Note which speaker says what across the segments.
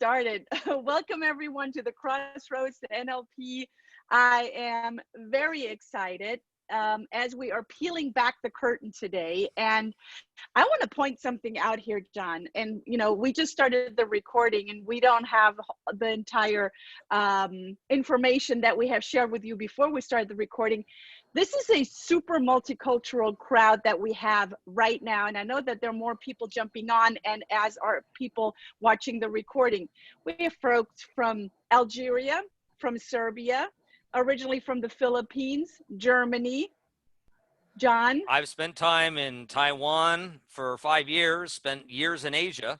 Speaker 1: started. Welcome everyone to the Crossroads to NLP. I am very excited as we are peeling back the curtain today. And I want to point something out here, John. And, you know, we just started the recording and we don't have the entire information that we have shared with you before we started the recording. This is a super multicultural crowd that we have right now. And I know that there are more people jumping on, and as are people watching the recording. We have folks from Algeria, from Serbia, originally from the Philippines, Germany. John?
Speaker 2: I've spent time in Taiwan for 5 years, spent years in Asia.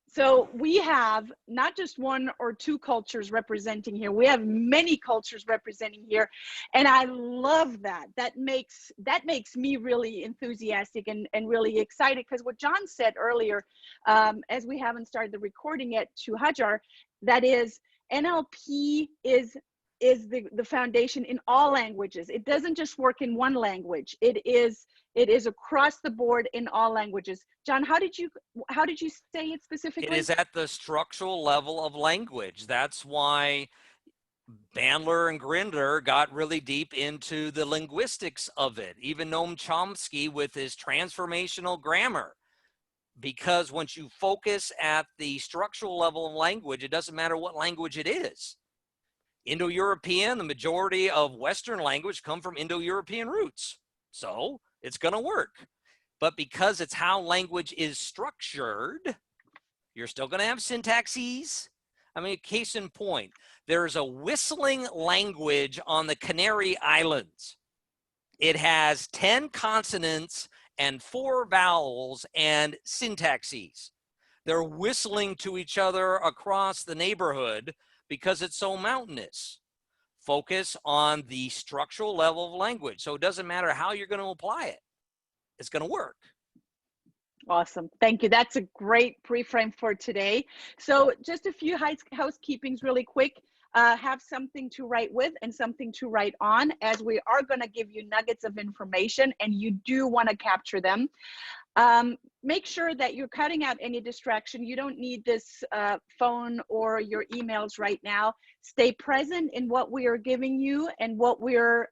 Speaker 1: So we have not just one or two cultures representing here. We have many cultures representing here. And I love that. That makes me really enthusiastic and really excited, because what John said earlier, as we haven't started the recording yet, to Hajar, that is, NLP is the foundation in all languages. It doesn't just work in one language. It is across the board in all languages. John, how did you say it specifically?
Speaker 2: It is at the structural level of language. That's why Bandler and Grinder got really deep into the linguistics of it, even Noam Chomsky with his transformational grammar. Because once you focus at the structural level of language, it doesn't matter what language it is. Indo-European, the majority of Western language come from Indo-European roots. So it's going to work. But because it's how language is structured, you're still going to have syntaxes. I mean, case in point, there's a whistling language on the Canary Islands. It has 10 consonants and 4 vowels and syntaxes. They're whistling to each other across the neighborhood because it's so mountainous. Focus on the structural level of language. So it doesn't matter how you're going to apply it. It's going to work.
Speaker 1: Awesome. Thank you. That's a great pre-frame for today. So just a few housekeepings really quick. Have something to write with and something to write on, as we are going to give you nuggets of information and you do want to capture them. Make sure that you're cutting out any distraction. You don't need this phone or your emails right now. Stay present in what we are giving you and what we're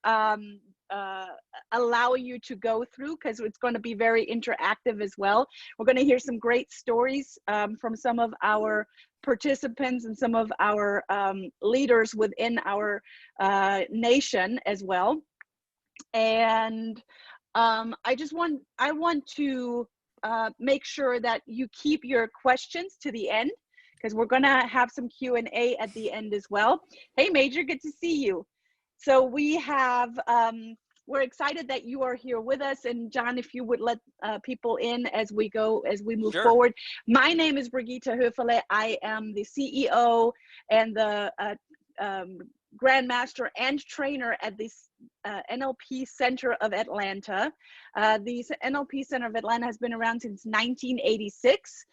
Speaker 1: allowing you to go through, because it's going to be very interactive as well. We're going to hear some great stories from some of our participants and some of our leaders within our nation as well. And I want to make sure that you keep your questions to the end, because we're going to have some Q&A at the end as well. Hey, Major, good to see you. So we have, we're excited that you are here with us. And John, if you would let people in as we move
Speaker 2: Sure.
Speaker 1: forward. My name is Brigitta Hoeferle. I am the CEO and the Grandmaster and trainer at this NLP Center of Atlanta. The NLP Center of Atlanta has been around since 1986.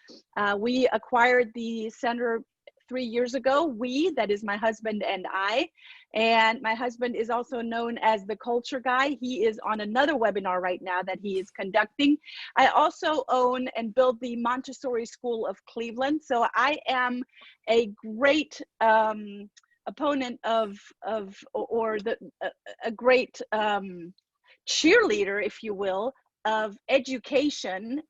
Speaker 1: We acquired the center 3 years ago. That is my husband and I. And my husband is also known as the culture guy. He is on another webinar right now that he is conducting. I also own and build the Montessori School of Cleveland. So I am a great opponent of a great cheerleader, if you will, of education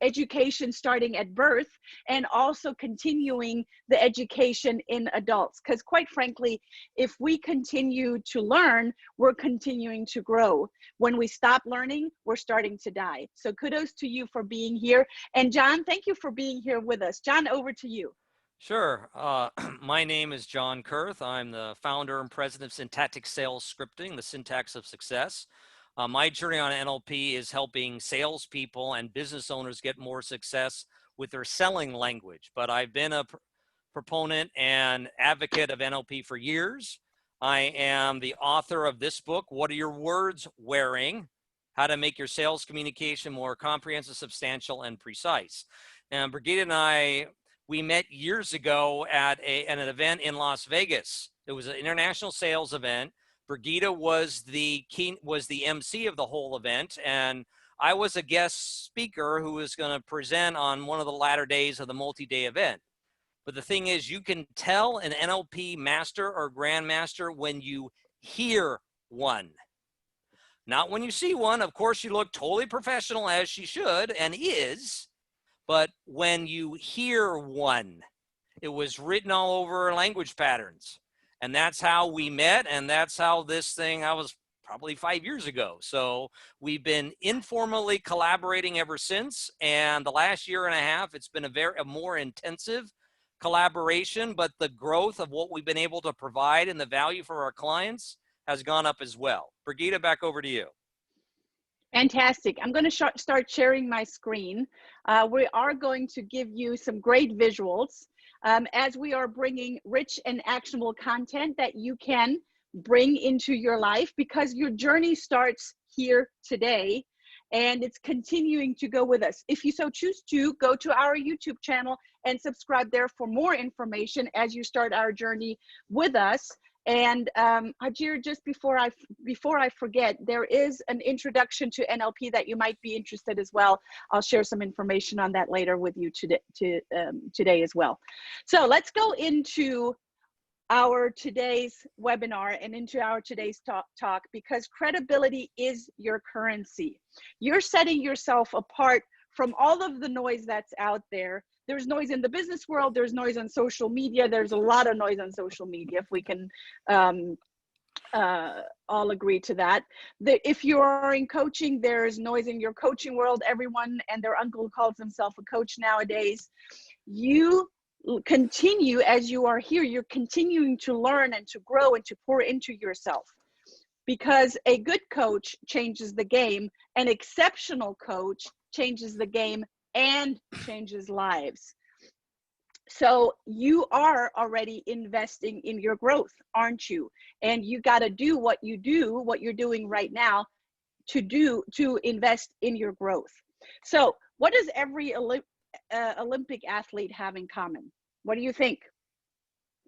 Speaker 1: starting at birth, and also continuing the education in adults. Because quite frankly, if we continue to learn, we're continuing to grow. When we stop learning, we're starting to die. So kudos to you for being here. And John, thank you for being here with us. John, over to you.
Speaker 2: Sure. My name is John Kurth. I'm the founder and president of Syntactic Sales Scripting, the syntax of success. My journey on NLP is helping salespeople and business owners get more success with their selling language. But I've been a proponent and advocate of NLP for years. I am the author of this book, What Are Your Words Wearing? How to Make Your Sales Communication More Comprehensive, Substantial, and Precise. And Brigitte and I, we met years ago at an event in Las Vegas. It was an international sales event. Brigitte was the MC of the whole event, and I was a guest speaker who was going to present on one of the latter days of the multi-day event. But the thing is, you can tell an NLP master or grandmaster when you hear one. Not when you see one. Of course, you look totally professional, as she should and is, but when you hear one, it was written all over language patterns. And that's how we met, and that's how this thing, I was probably 5 years ago. So we've been informally collaborating ever since, and the last year and a half, it's been a more intensive collaboration, but the growth of what we've been able to provide and the value for our clients has gone up as well. Brigitte, back over to you.
Speaker 1: Fantastic. I'm going to start sharing my screen. We are going to give you some great visuals as we are bringing rich and actionable content that you can bring into your life, because your journey starts here today and it's continuing to go with us. If you so choose to, go to our YouTube channel and subscribe there for more information as you start our journey with us. And Hajir, just before I forget, there is an introduction to NLP that you might be interested as well. I'll share some information on that later with you today as well. So let's go into our today's webinar and into our today's talk, because credibility is your currency. You're setting yourself apart from all of the noise that's out there. There's noise in the business world, there's noise on social media, there's a lot of noise on social media, if we can all agree to that. If you are in coaching, there's noise in your coaching world. Everyone and their uncle calls himself a coach nowadays. You continue, as you are here, you're continuing to learn and to grow and to pour into yourself, because a good coach changes the game, an exceptional coach changes the game and changes lives. So you are already investing in your growth, aren't you? And you got to do what you're doing right now to invest in your growth. So what does every Olympic athlete have in common? What do you think?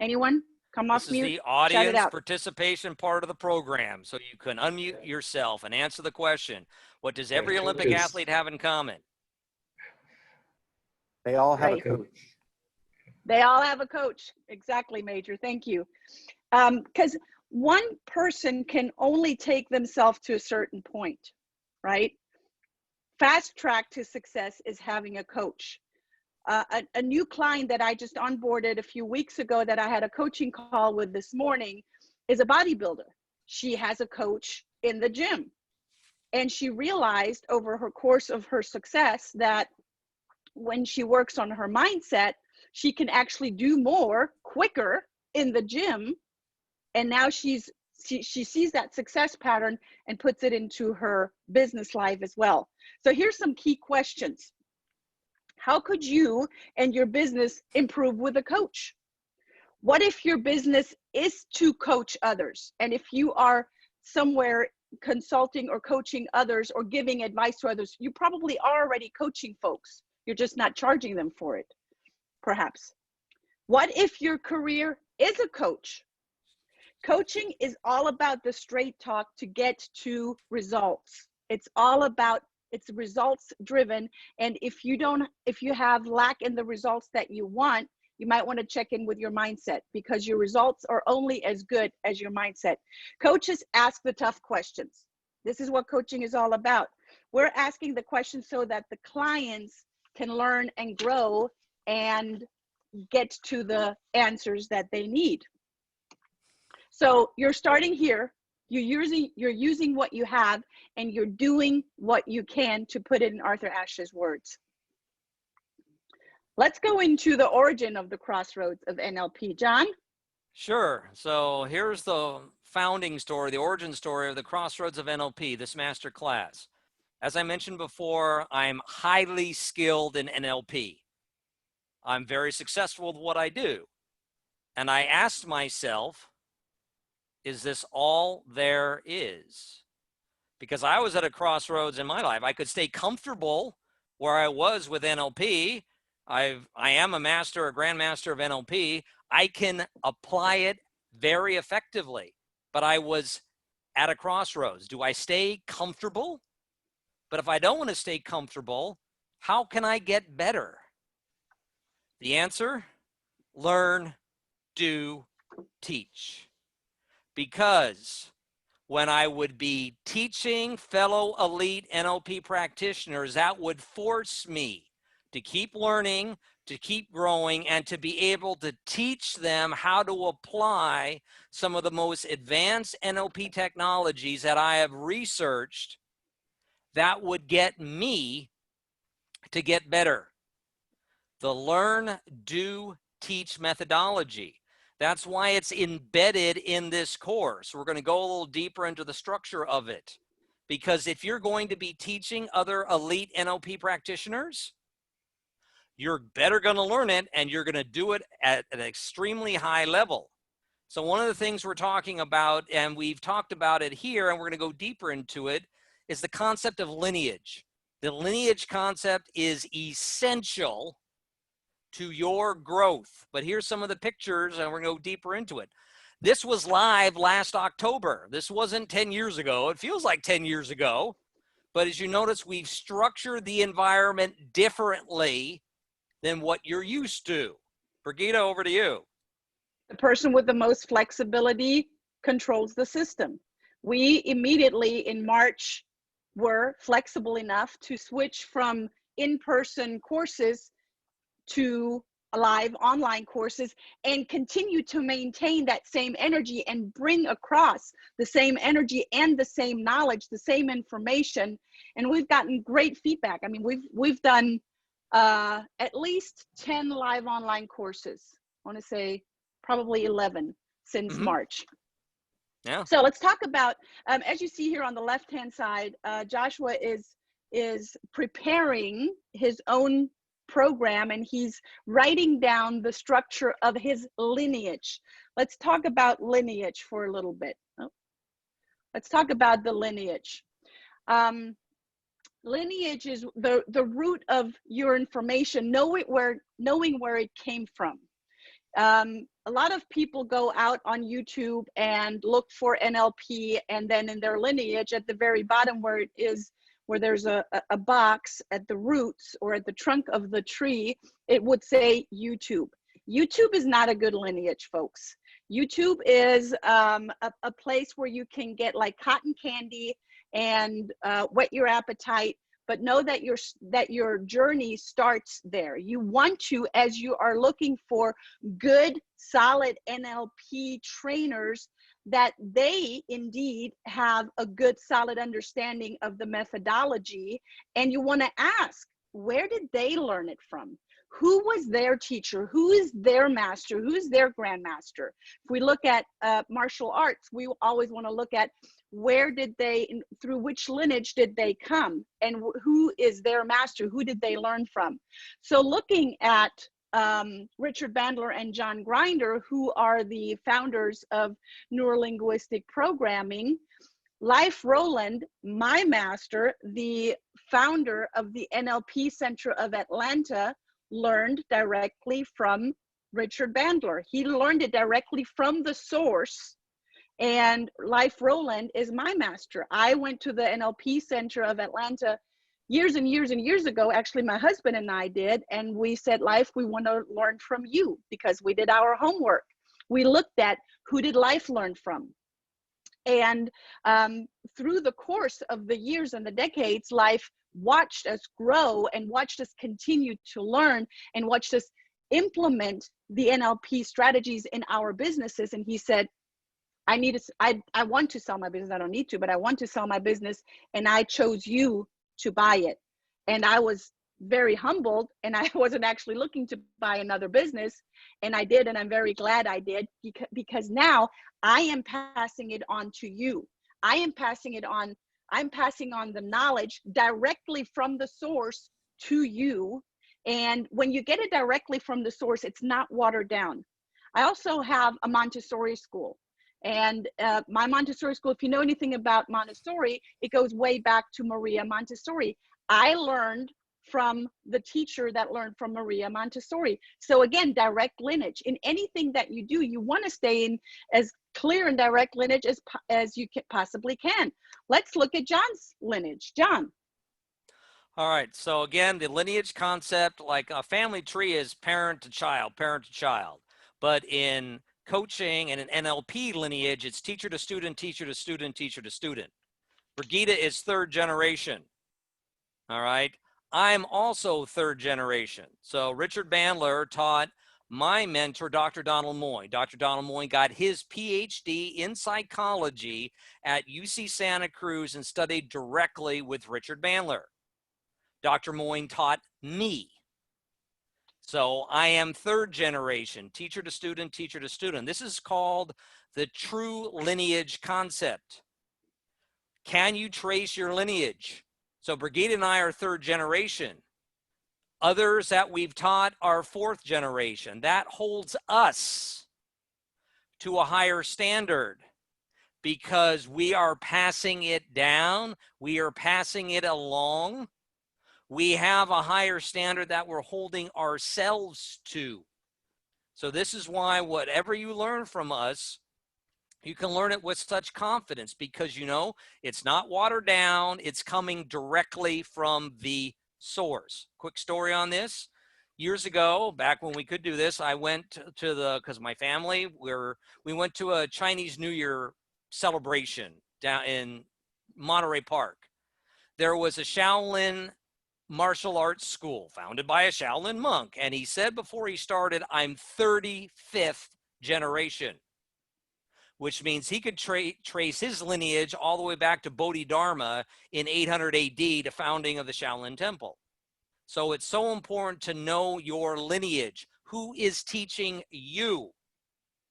Speaker 1: Anyone? Come off mute.
Speaker 2: This is the audience participation part of the program, so you can unmute yourself and answer the question. What does every Olympic athlete have in common?
Speaker 3: They all have a coach.
Speaker 1: They all have a coach. Exactly, Major. Thank you. Because one person can only take themselves to a certain point, right? Fast track to success is having a coach. A new client that I just onboarded a few weeks ago that I had a coaching call with this morning is a bodybuilder. She has a coach in the gym. And she realized over her course of her success that when she works on her mindset, she can actually do more quicker in the gym. And now she sees that success pattern and puts it into her business life as well. So here's some key questions. How could you and your business improve with a coach? What if your business is to coach others? And if you are somewhere consulting or coaching others or giving advice to others, you probably are already coaching folks. You're just not charging them for it, perhaps. What if your career is a coach? Coaching is all about the straight talk to get to results. It's results driven. And if you have lack in the results that you want, you might want to check in with your mindset, because your results are only as good as your mindset. Coaches ask the tough questions. This is what coaching is all about. We're asking the questions so that the clients can learn and grow and get to the answers that they need. So you're starting here, you're using what you have, and you're doing what you can, to put it in Arthur Ashe's words. Let's go into the origin of the crossroads of NLP. John?
Speaker 2: Sure. So here's the founding story, the origin story of the crossroads of NLP, this master class. As I mentioned before, I'm highly skilled in NLP. I'm very successful with what I do. And I asked myself, is this all there is? Because I was at a crossroads in my life. I could stay comfortable where I was with NLP. I am a master, a grandmaster of NLP. I can apply it very effectively, but I was at a crossroads. Do I stay comfortable? But if I don't want to stay comfortable, how can I get better? The answer, learn, do, teach. Because when I would be teaching fellow elite NLP practitioners, that would force me to keep learning, to keep growing, and to be able to teach them how to apply some of the most advanced NLP technologies that I have researched that would get me to get better. The learn, do, teach methodology. That's why it's embedded in this course. We're going to go a little deeper into the structure of it. Because if you're going to be teaching other elite NLP practitioners, you're better going to learn it, and you're going to do it at an extremely high level. So one of the things we're talking about, and we've talked about it here, and we're going to go deeper into it, is the concept of lineage. The lineage concept is essential to your growth. But here's some of the pictures, and we're going to go deeper into it. This was live last October. This wasn't 10 years ago. It feels like 10 years ago. But as you notice, we've structured the environment differently than what you're used to. Brigitte, over to you.
Speaker 1: The person with the most flexibility controls the system. We immediately in March were flexible enough to switch from in-person courses to live online courses and continue to maintain that same energy and bring across the same energy and the same knowledge, the same information. And we've gotten great feedback. I mean, we've done at least 10 live online courses. I want to say probably 11 since March.
Speaker 2: Yeah.
Speaker 1: So let's talk about, as you see here on the left-hand side, Joshua is preparing his own program, and he's writing down the structure of his lineage. Let's talk about lineage for a little bit. Let's talk about the lineage. Lineage is the root of your information, knowing where it came from. A lot of people go out on YouTube and look for NLP, and then in their lineage at the very bottom where there's a box at the roots or at the trunk of the tree, it would say YouTube. YouTube is not a good lineage, folks. YouTube is a place where you can get like cotton candy and whet your appetite, but know that your journey starts there. You want to, as you are looking for good, solid NLP trainers, that they indeed have a good, solid understanding of the methodology. And you want to ask, where did they learn it from? Who was their teacher? Who is their master? Who is their grandmaster? If we look at martial arts, we always want to look at where did they, through which lineage did they come? And who is their master? Who did they learn from? So looking at Richard Bandler and John Grinder, who are the founders of Neuro-Linguistic Programming, Leif Rowland, my master, the founder of the NLP Center of Atlanta, learned directly from Richard Bandler. He learned it directly from the source. And Leif Rowland is my master. I went to the NLP Center of Atlanta years and years and years ago. Actually, my husband and I did. And we said, Leif, we want to learn from you, because we did our homework. We looked at who did Leif learn from. And through the course of the years and the decades, Leif watched us grow and watched us continue to learn and watched us implement the NLP strategies in our businesses. And he said, I want to sell my business. I don't need to, but I want to sell my business. And I chose you to buy it. And I was very humbled, and I wasn't actually looking to buy another business. And I did. And I'm very glad I did, because now I am passing it on to you. I'm passing on the knowledge directly from the source to you. And when you get it directly from the source, it's not watered down. I also have a Montessori school. And my Montessori school, if you know anything about Montessori, it goes way back to Maria Montessori. I learned from the teacher that learned from Maria Montessori. So again, direct lineage. In anything that you do, you want to stay in as clear and direct lineage as you possibly can. Let's look at John's lineage. John.
Speaker 2: All right. So again, the lineage concept, like a family tree, is parent to child, parent to child. But in coaching and an NLP lineage, it's teacher to student, teacher to student, teacher to student. Brigitte is third generation. All right. I'm also third generation. So Richard Bandler taught my mentor, Dr. Donald Moy. Dr. Donald Moy got his PhD in psychology at UC Santa Cruz and studied directly with Richard Bandler. Dr. Moy taught me. So I am third generation, teacher to student, teacher to student. This is called the true lineage concept. Can you trace your lineage? So Brigitte and I are third generation. Others that we've taught are fourth generation. That holds us to a higher standard because we are passing it down. We are passing it along. We have a higher standard that we're holding ourselves to. So this is why whatever you learn from us, you can learn it with such confidence because you know it's not watered down. It's coming directly from the source. Quick story on this. Years ago, back when we could do this, I went to because my family, we went to a Chinese New Year celebration down in Monterey Park. There was a Shaolin martial arts school founded by a Shaolin monk. And he said before he started, I'm 35th generation, which means he could trace his lineage all the way back to Bodhidharma in 800 AD, the founding of the Shaolin Temple. So it's so important to know your lineage. Who is teaching you?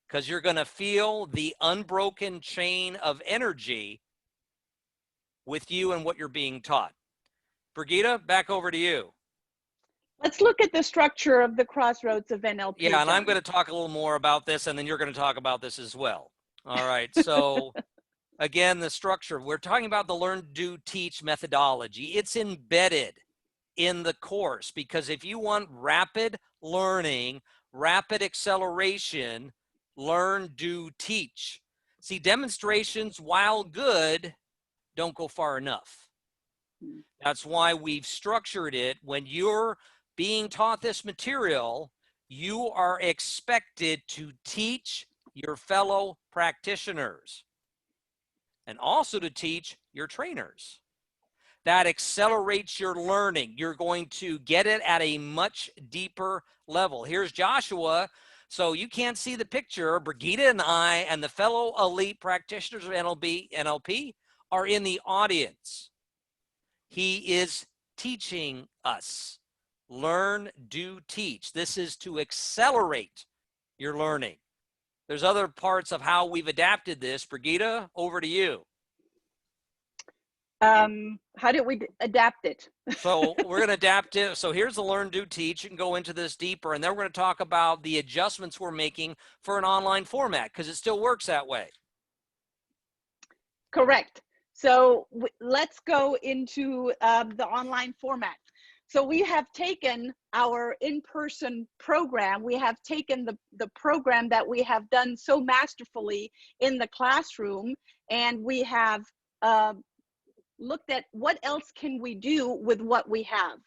Speaker 2: Because you're going to feel the unbroken chain of energy with you and what you're being taught. Brigitte, back over to you.
Speaker 1: Let's look at the structure of the crossroads of NLP.
Speaker 2: Yeah, and I'm going to talk a little more about this, and then you're going to talk about this as well. All right, so again, the structure. We're talking about the learn, do, teach methodology. It's embedded in the course because if you want rapid learning, rapid acceleration, learn, do, teach. See, demonstrations, while good, don't go far enough. That's why we've structured it. When you're being taught this material, you are expected to teach your fellow practitioners and also to teach your trainers. That accelerates your learning. You're going to get it at a much deeper level. Here's Joshua. So you can't see the picture. Brigitte and I and the fellow elite practitioners of NLP are in the audience. He is teaching us. Learn, do, teach. This is to accelerate your learning. There's other parts of how we've adapted this. Brigitte, over to you.
Speaker 1: How did we adapt it?
Speaker 2: So we're going to adapt it. So here's the learn, do, teach. You can go into this deeper. And then we're going to talk about the adjustments we're making for an online format because it still works that way.
Speaker 1: Correct. So let's go into the online format. So we have taken our in-person program. We have taken the program that we have done so masterfully in the classroom, and we have looked at what else can we do with what we have.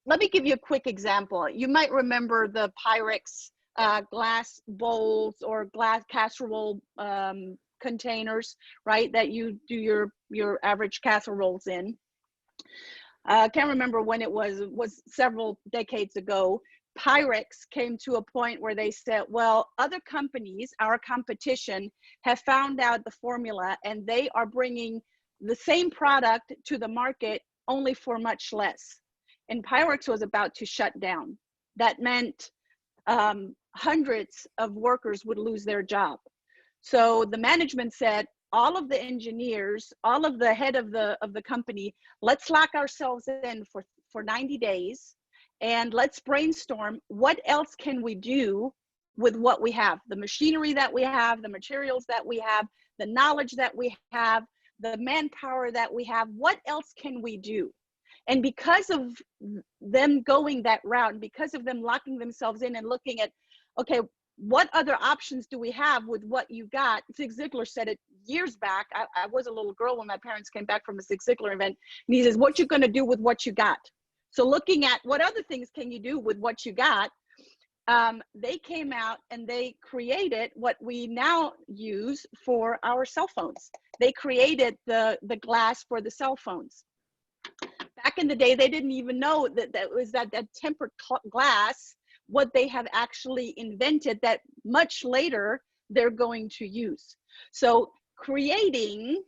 Speaker 1: Let me give you a quick example. You might remember the Pyrex glass bowls or glass casserole containers, right, that you do your average casseroles in. I can't remember when it was several decades ago. Pyrex came to a point where they said, well, other companies, our competition, have found out the formula and they are bringing the same product to the market only for much less. And Pyrex was about to shut down. That meant hundreds of workers would lose their job. So the management said, all of the engineers, all of the head of the company, let's lock ourselves in for 90 days and let's brainstorm what else can we do with what we have, the machinery that we have, the materials that we have, the knowledge that we have, the manpower that we have, what else can we do? And because of them going that route, and because of them locking themselves in and looking at, okay, what other options do we have with what you got? Zig Ziglar said it years back. I was a little girl when my parents came back from a Zig Ziglar event, and he says, what you gonna do with what you got? So looking at what other things can you do with what you got, they came out and they created what we now use for our cell phones. They created the glass for the cell phones. Back in the day, they didn't even know that tempered glass, what they have actually invented that much later they're going to use. So creating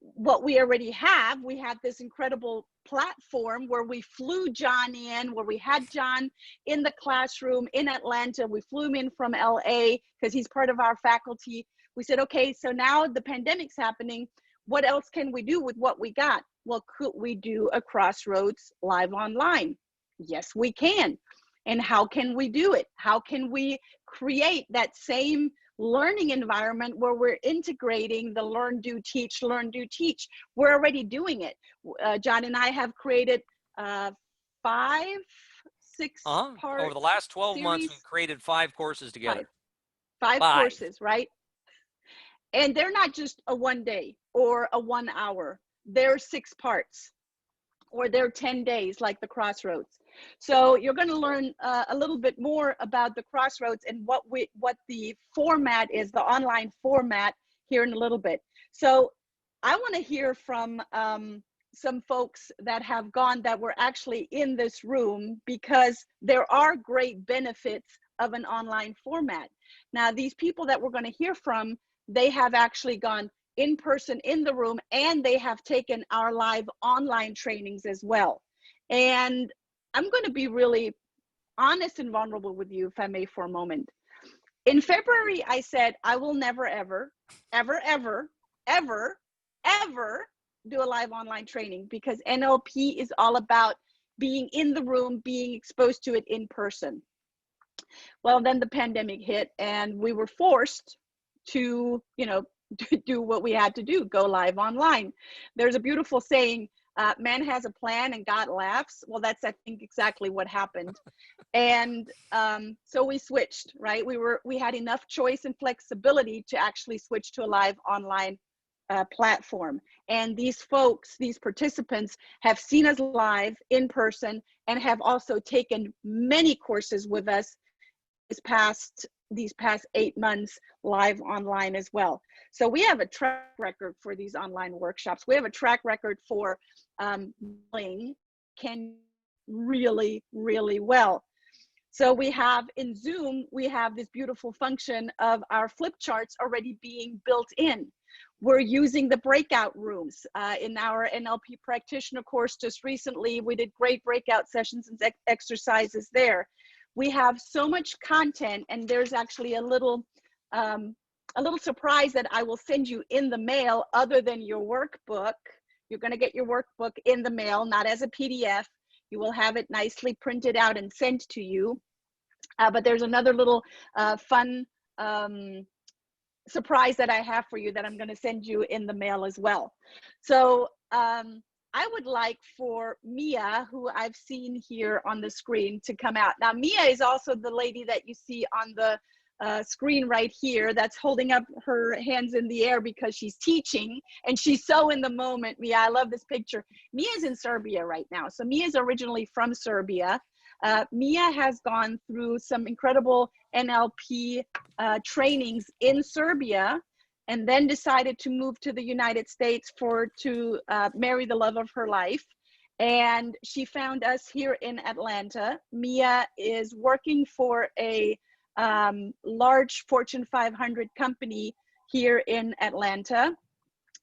Speaker 1: what we already have, we had this incredible platform where we flew John in, where we had John in the classroom in Atlanta. We flew him in from LA because he's part of our faculty. We said, okay, so now the pandemic's happening. What else can we do with what we got? Well, could we do a Crossroads live online? Yes, we can. And how can we do it? How can we create that same learning environment where we're integrating the learn, do, teach, learn, do, teach? We're already doing it. John and I have created 5, 6 part
Speaker 2: over the last 12
Speaker 1: series.
Speaker 2: months, we've created 5 courses together.
Speaker 1: 5 courses, right? And they're not just a 1 day or a 1 hour. They're 6 parts, or they're 10 days like the Crossroads. So you're going to learn a little bit more about the Crossroads and what the format is, the online format, here in a little bit. So I want to hear from some folks that have gone, that were actually in this room, because there are great benefits of an online format. Now, these people that we're going to hear from, they have actually gone in person in the room, and they have taken our live online trainings as well. And I'm going to be really honest and vulnerable with you, if I may, for a moment. In February, I said, I will never, ever, ever, ever, ever, ever do a live online training, because NLP is all about being in the room, being exposed to it in person. Well, then the pandemic hit, and we were forced to, to do what we had to do, go live online. There's a beautiful saying, man has a plan and God laughs. Well, that's, I think, exactly what happened. And so we switched, right? We had enough choice and flexibility to actually switch to a live online platform. And these folks, these participants, have seen us live in person and have also taken many courses with us these past 8 months live online as well. So we have a track record for these online workshops. We have a track record for can really, really well. So we have in Zoom, we have this beautiful function of our flip charts already being built in. We're using the breakout rooms in our NLP practitioner course. Just recently, we did great breakout sessions and exercises there. We have so much content, and there's actually a little surprise that I will send you in the mail. Other than your workbook, you're going to get your workbook in the mail, not as a PDF. You will have it nicely printed out and sent to you. But there's another little fun surprise that I have for you that I'm going to send you in the mail as well. So I would like for Mia, who I've seen here on the screen, to come out. Now, Mia is also the lady that you see on the screen right here that's holding up her hands in the air because she's teaching, and she's so in the moment. Mia, I love this picture. Mia's in Serbia right now. So Mia's originally from Serbia. Mia has gone through some incredible NLP trainings in Serbia, and then decided to move to the United States to marry the love of her life. And she found us here in Atlanta. Mia is working for a large Fortune 500 company here in Atlanta.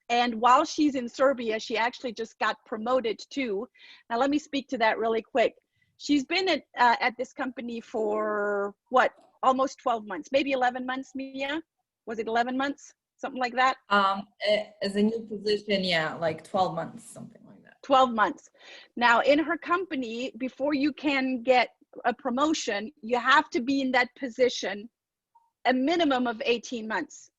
Speaker 1: And while she's in Serbia, she actually just got promoted too. Now, let me speak to that really quick. She's been at this company for what, almost 12 months, maybe 11 months, Mia? Was it 11 months? Something like that?
Speaker 3: As a new position, yeah, like 12 months, something like that.
Speaker 1: 12 months. Now, in her company, before you can get a promotion, you have to be in that position a minimum of 18 months.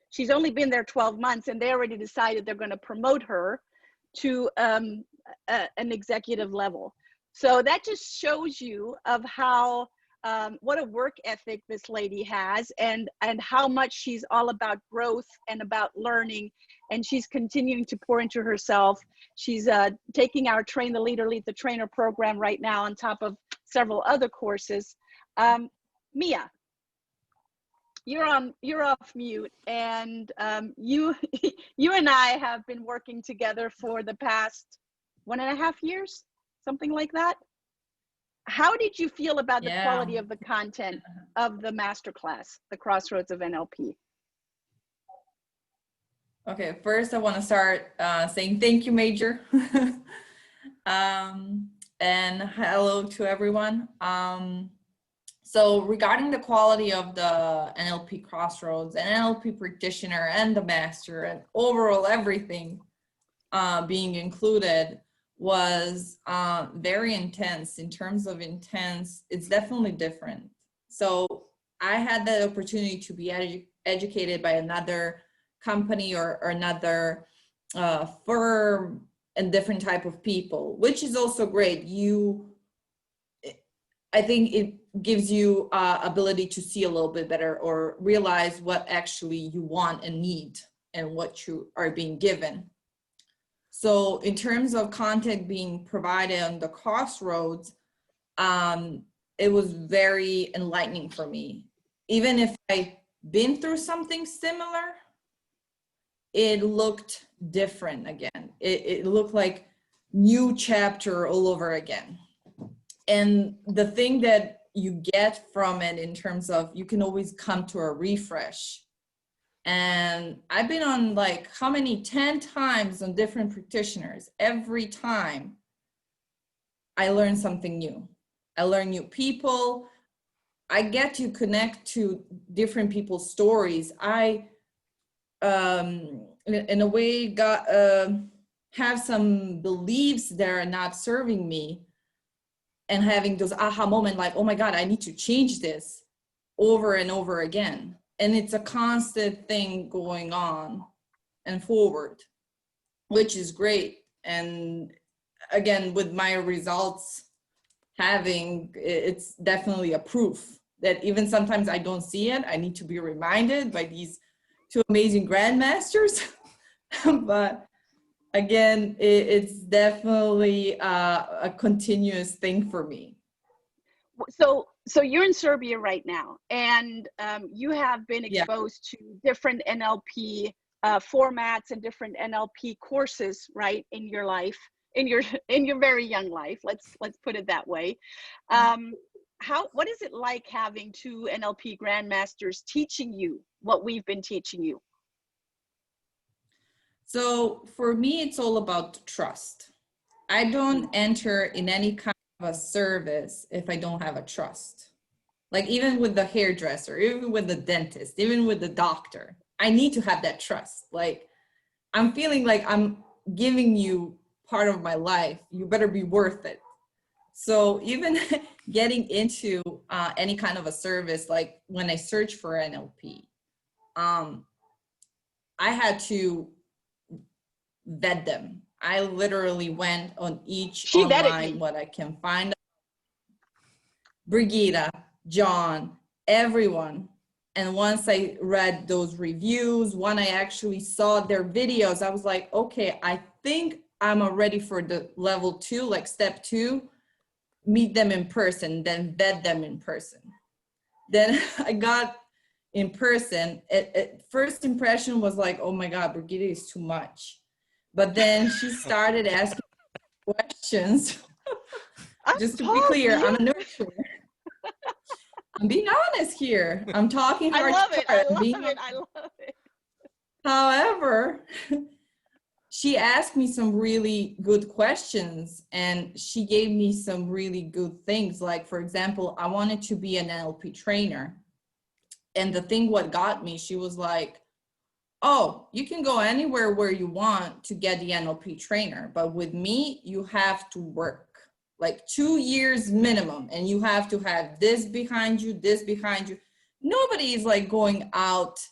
Speaker 1: She's only been there 12 months, and they already decided they're going to promote her to an executive level. So that just shows you of how what a work ethic this lady has, and how much she's all about growth and about learning, and she's continuing to pour into herself. She's taking our Train the Leader, Lead the Trainer program right now on top of several other courses. Mia, you're off mute, and you you and I have been working together for the past 1.5 years, something like that. How did you feel about the quality of the content of the masterclass, The Crossroads of NLP?
Speaker 3: Okay, first I want to start saying thank you, Major. And hello to everyone. So regarding the quality of the NLP Crossroads and NLP practitioner and the master and overall everything being included was very intense. In terms of intense, it's definitely different. So I had the opportunity to be educated by another company or another firm and different type of people, which is also great. I think it gives you ability to see a little bit better or realize what actually you want and need and what you are being given. So in terms of content being provided on the Crossroads, it was very enlightening for me. Even if I've been through something similar, it looked different again. It looked like new chapter all over again. And the thing that you get from it in terms of you can always come to a refresh. And I've been on like how many 10 times on different practitioners. Every time I learn something new. I learn new people. I get to connect to different people's stories. I in a way have some beliefs that are not serving me, and having those aha moment like, oh my God, I need to change this over and over again. And it's a constant thing going on and forward, which is great. And again, with my results it's definitely a proof that even sometimes I don't see it, I need to be reminded by these two amazing grandmasters. But again, it's definitely a continuous thing for me.
Speaker 1: So you're in Serbia right now, and you have been exposed to different NLP formats and different NLP courses, right, in your life, in your very young life. Let's put it that way. What is it like having two NLP grandmasters teaching you what we've been teaching you?
Speaker 3: So for me, it's all about trust. I don't enter in any kind of a service if I don't have a trust. Like even with the hairdresser, even with the dentist, even with the doctor, I need to have that trust. Like I'm feeling like I'm giving you part of my life. You better be worth it. So even getting into any kind of a service, like when I search for NLP, I had to vet them. I literally went on each online what I can find. Brigitte, John, everyone. And once I read those reviews, when I actually saw their videos, I was like, okay, I think I'm ready for the level 2, like step 2, meet them in person, then vet them in person. Then I got in person. First impression was like, oh my God, Brigitte is too much. But then she started asking questions. Just to be clear, I'm a nurturer. I'm being honest here. I'm talking hard.
Speaker 1: I love it. I love it.
Speaker 3: However, she asked me some really good questions, and she gave me some really good things. Like, for example, I wanted to be an NLP trainer. And the thing what got me, she was like, oh, you can go anywhere where you want to get the NLP trainer. But with me, you have to work like 2 years minimum. And you have to have this behind you, this behind you. Nobody is like going out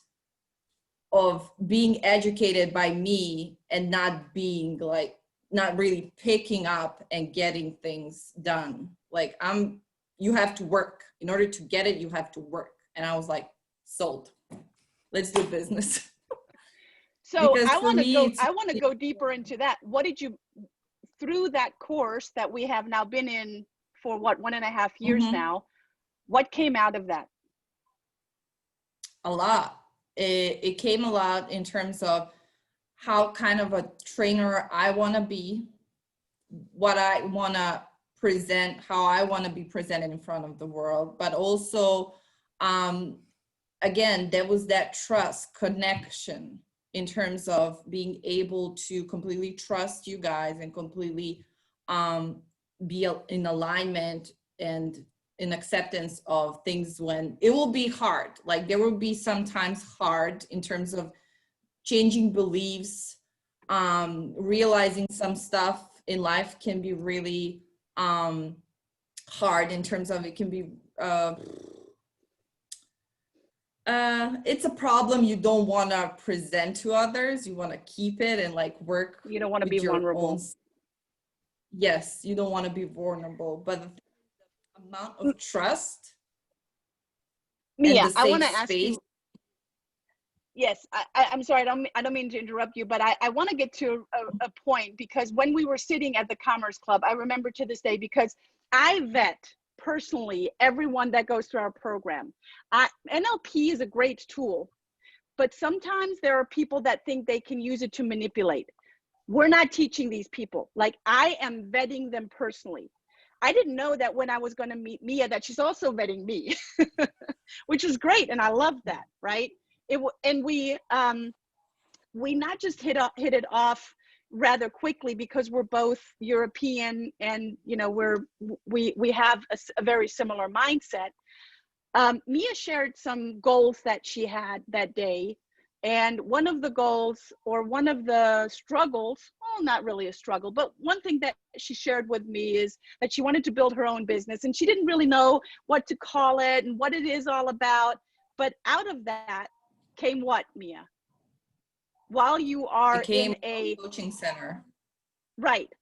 Speaker 3: of being educated by me and not being like, not really picking up and getting things done. Like you have to work. In order to get it, you have to work. And I was like, sold. Let's do business.
Speaker 1: So I want to go deeper into that. What did you, through that course that we have now been in for what, 1.5 years now, What came out of that?
Speaker 3: A lot. It came a lot in terms of how kind of a trainer I want to be, what I want to present, how I want to be presented in front of the world, but also, again, there was that trust connection in terms of being able to completely trust you guys and completely be in alignment and in acceptance of things when it will be hard. Like there will be sometimes hard in terms of changing beliefs, realizing some stuff in life can be really hard in terms of it can be, it's a problem you don't want to present to others. You want to keep it and like work.
Speaker 1: You don't want to be vulnerable.
Speaker 3: Yes, you don't want to be vulnerable, but the amount of trust.
Speaker 1: Mia, I want to ask you. Yes, I'm sorry, I don't mean to interrupt you, but I want to get to a point, because when we were sitting at the Commerce Club, I remember to this day, because I vet personally everyone that goes through our program. NLP is a great tool, but sometimes there are people that think they can use it to manipulate. We're not teaching these people. Like, I am vetting them personally. I didn't know that when I was going to meet Mia that she's also vetting me, which is great, and I love that, right? And we not just hit it off rather quickly because we're both European, and you know we have a very similar mindset. Mia shared some goals that she had that day, and one of the goals, or one of the struggles, well, not really a struggle, but one thing that she shared with me is that she wanted to build her own business, and she didn't really know what to call it and what it is all about. But out of that came what, Mia? While you are in a
Speaker 3: coaching center.
Speaker 1: Right.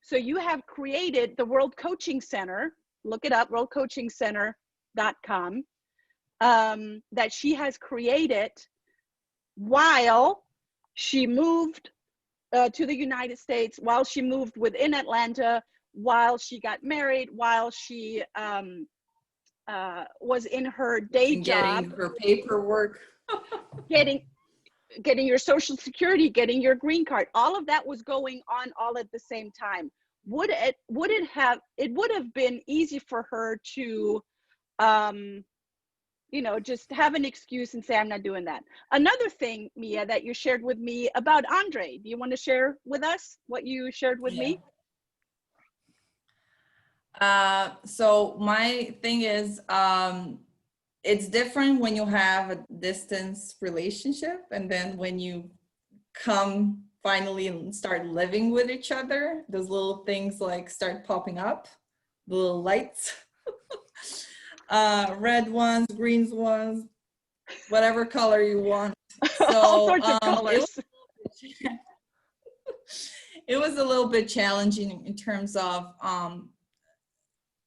Speaker 1: So you have created the World Coaching Center. Look it up, worldcoachingcenter.com, that she has created while she moved to the United States, while she moved within Atlanta, while she got married, while she was in her day job.
Speaker 3: Getting her paperwork.
Speaker 1: getting your Social Security, getting your green card, all of that was going on all at the same time. Would it have been easy for her to, just have an excuse and say, I'm not doing that. Another thing, Mia, that you shared with me about Andre, do you want to share with us what you shared with me?
Speaker 3: So my thing is, it's different when you have a distance relationship, and then when you come finally and start living with each other, those little things like start popping up, the little lights, red ones, greens ones, whatever color you want. So,
Speaker 1: all sorts of colors.
Speaker 3: It was a little bit challenging in terms of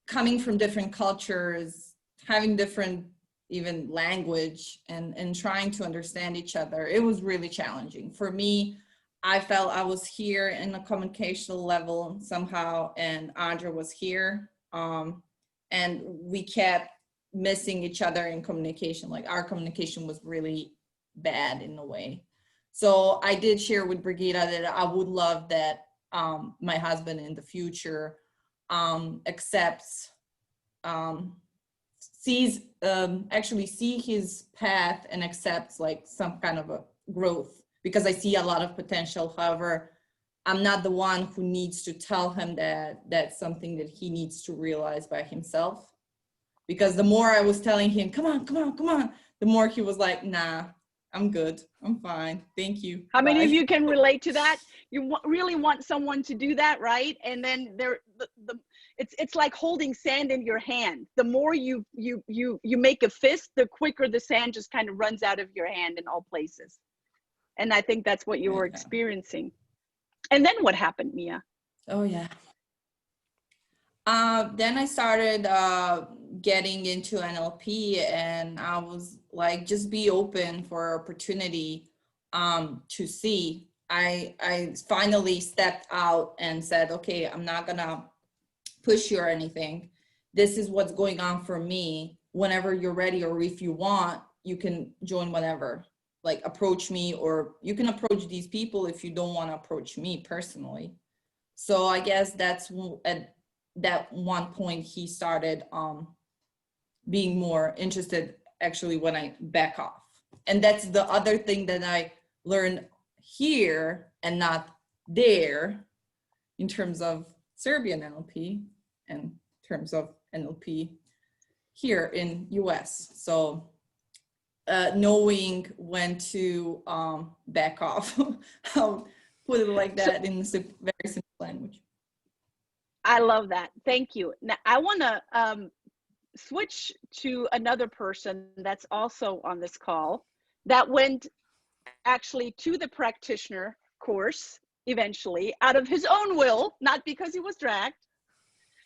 Speaker 3: coming from different cultures, having different even language, and trying to understand each other. It was really challenging. For me, I felt I was here in a communicational level somehow, and Andre was here. And we kept missing each other in communication. Like, our communication was really bad in a way. So I did share with Brigitte that I would love that my husband in the future accepts, actually see his path and accepts like some kind of a growth, because I see a lot of potential. However, I'm not the one who needs to tell him that that's something that he needs to realize by himself. Because the more I was telling him, come on, the more he was like, nah, I'm good, I'm fine, thank you.
Speaker 1: How many of you can relate to that? You really want someone to do that, right? And then it's like holding sand in your hand. The more you make a fist, the quicker the sand just kind of runs out of your hand in all places. And I think that's what you were experiencing. And then what happened, Mia?
Speaker 3: Oh yeah. Then I started getting into NLP, and I was like, just be open for opportunity to see. I finally stepped out and said, okay, I'm not gonna push you or anything. This is what's going on for me. whenever you're ready, or if you want, you can join whenever. Like approach me, or you can approach these people if you don't want to approach me personally. So I guess that's at that one point he started being more interested actually when I back off. And that's the other thing that I learned here and not there in terms of Serbian NLP and in terms of NLP here in US. So knowing when to back off, I'll put it like that in very simple language.
Speaker 1: I love that. Thank you. Now I want to switch to another person that's also on this call that went actually to the practitioner course eventually out of his own will, not because he was dragged.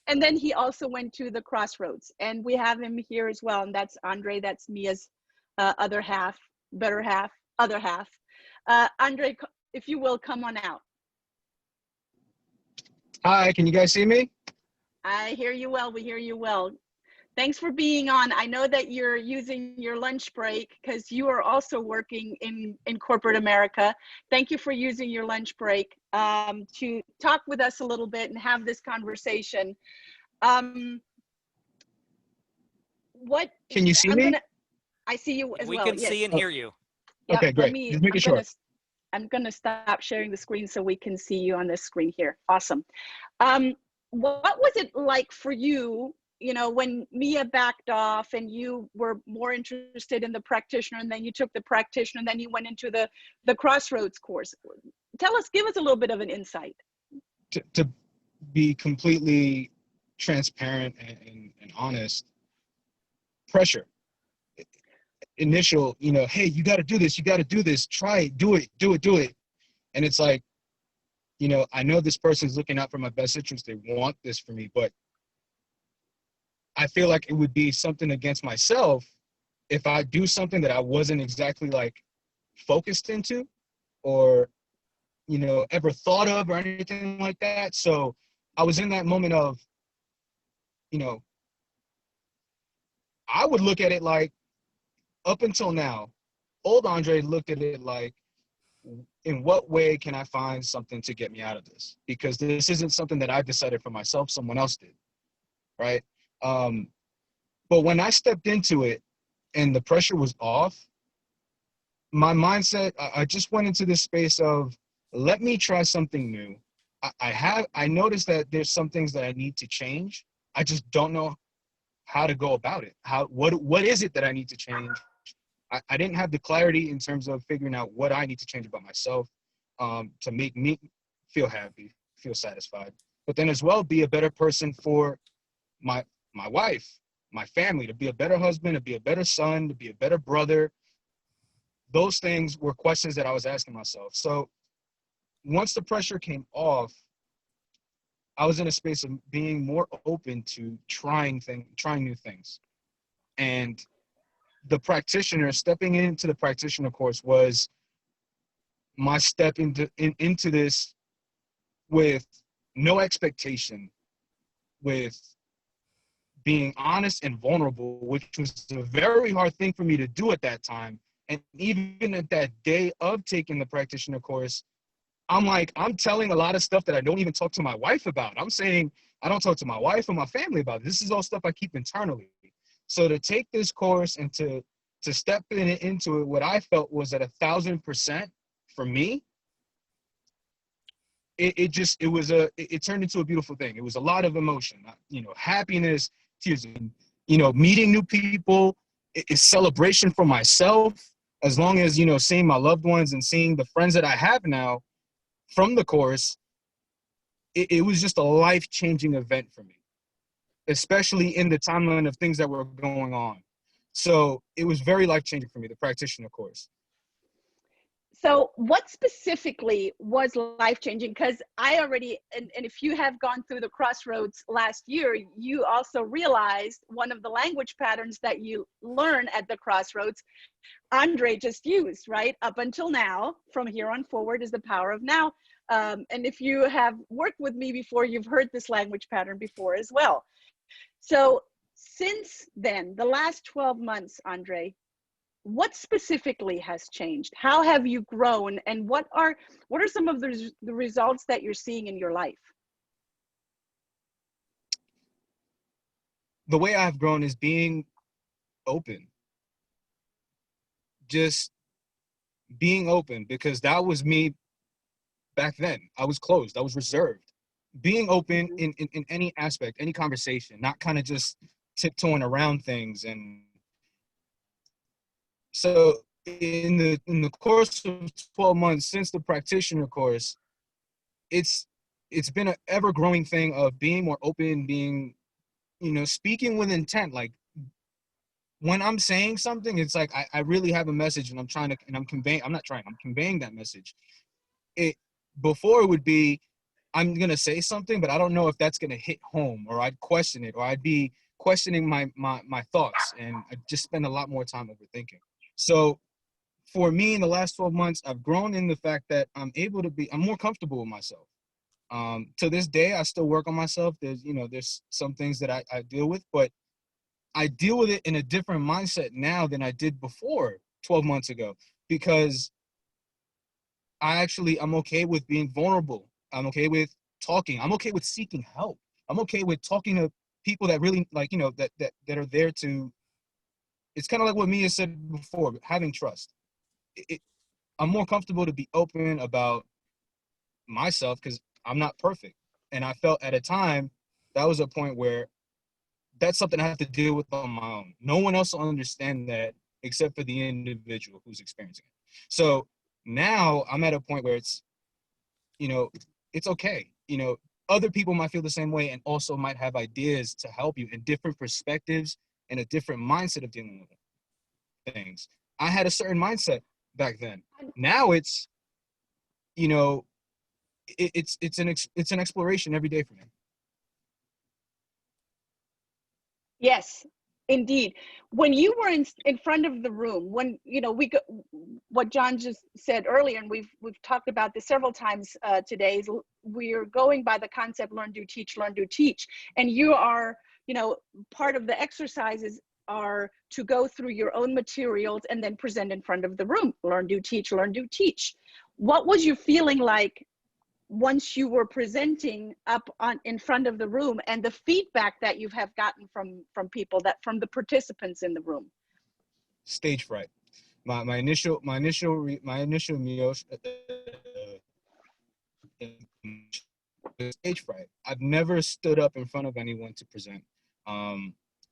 Speaker 1: And then he also went to the Crossroads, and we have him here as well. And that's Andre. That's Mia's other half, better half, other half. Andre, if you will, come on out.
Speaker 4: Hi, can you guys see me?
Speaker 1: I hear you well. We hear you well. Thanks for being on. I know that you're using your lunch break because you are also working in corporate America. Thank you for using your lunch break to talk with us a little bit and have this conversation. What
Speaker 4: Can you see me?
Speaker 1: I see you as
Speaker 2: We
Speaker 1: well.
Speaker 2: can
Speaker 1: Yes.
Speaker 2: see and hear you.
Speaker 1: Yep,
Speaker 4: Okay, great. Just making sure.
Speaker 1: I'm gonna stop sharing the screen so we can see you on this screen here. Awesome. What was it like for you, you know, when Mia backed off and you were more interested in the practitioner, and then you took the practitioner, and then you went into the Crossroads course? Tell us, give us a little bit of an insight.
Speaker 4: To be completely transparent and honest, pressure. Initial, you know, hey, you got to do this, try it, do it. And it's like, you know, I know this person's looking out for my best interest. They want this for me, but I feel like it would be something against myself if I do something that I wasn't exactly like focused into or, you know, ever thought of or anything like that. So I was in that moment of, you know, I would look at it like, up until now, old Andre looked at it like, in what way can I find something to get me out of this? Because this isn't something that I decided for myself, someone else did, right? But when I stepped into it and the pressure was off, my mindset, I just went into this space of, let me try something new. I noticed that there's some things that I need to change. I just don't know how to go about it. What is it that I need to change? I didn't have the clarity in terms of figuring out what I need to change about myself to make me feel happy, feel satisfied, but then as well be a better person for my wife, my family, to be a better husband, to be a better son, to be a better brother. Those things were questions that I was asking myself. So once the pressure came off, I was in a space of being more open to trying new things. And the practitioner, stepping into the practitioner course, was my step into this with no expectation, with being honest and vulnerable, which was a very hard thing for me to do at that time. And even at that day of taking the practitioner course, I'm telling a lot of stuff that I don't even talk to my wife about. I'm saying I don't talk to my wife or my family about it. This is all stuff I keep internally. So to take this course and to step into it, what I felt was at 1,000% for me, it turned into a beautiful thing. It was a lot of emotion, you know, happiness, tears, you know, meeting new people. It's celebration for myself, as long as, you know, seeing my loved ones and seeing the friends that I have now from the course. It was just a life-changing event for me, especially in the timeline of things that were going on. So it was very life-changing for me, the practitioner course.
Speaker 1: So what specifically was life-changing? Because I already, and if you have gone through the Crossroads last year, you also realized one of the language patterns that you learn at the Crossroads, Andre just used, right? Up until now, from here on forward, is the power of now. And if you have worked with me before, you've heard this language pattern before as well. So Since then, the last 12 months, Andre, what specifically has changed? How have you grown, and what are some of the results that you're seeing in your life?
Speaker 4: The way I've grown is being open. Just being open, because that was me back then. I was closed. I was reserved. Being open in any aspect, any conversation, not kind of just tiptoeing around things. And so in the course of 12 months since the practitioner course, it's been an ever-growing thing of being more open, being, speaking with intent. Like, when I'm saying something, it's like I really have a message, and I'm conveying that message. Before it would be, I'm gonna say something, but I don't know if that's gonna hit home, or I'd question it, or I'd be questioning my thoughts, and I just spend a lot more time overthinking. So for me, in the last 12 months, I've grown in the fact that I'm more comfortable with myself. To this day, I still work on myself. There's some things that I deal with, but I deal with it in a different mindset now than I did before 12 months ago, because I'm okay with being vulnerable. I'm okay with talking. I'm okay with seeking help. I'm okay with talking to people that really, like, that are there to, it's kind of like what Mia said before, having trust. I'm more comfortable to be open about myself because I'm not perfect. And I felt at a time that was a point where that's something I have to deal with on my own. No one else will understand that except for the individual who's experiencing it. So now I'm at a point where it's okay. Other people might feel the same way and also might have ideas to help you in different perspectives and a different mindset of dealing with things. I had a certain mindset back then. Now it's, it's an exploration every day for me.
Speaker 1: Yes, indeed. When you were in front of the room, when what John just said earlier, and we've talked about this several times today, is we're going by the concept learn, do, teach, learn, do, teach. And you are, part of the exercises are to go through your own materials and then present in front of the room. Learn, do, teach, learn, do, teach. What was you feeling like once you were presenting up in front of the room, and the feedback that you have gotten from people, from the participants in the room?
Speaker 4: Stage fright. My initial stage fright. I've never stood up in front of anyone to present.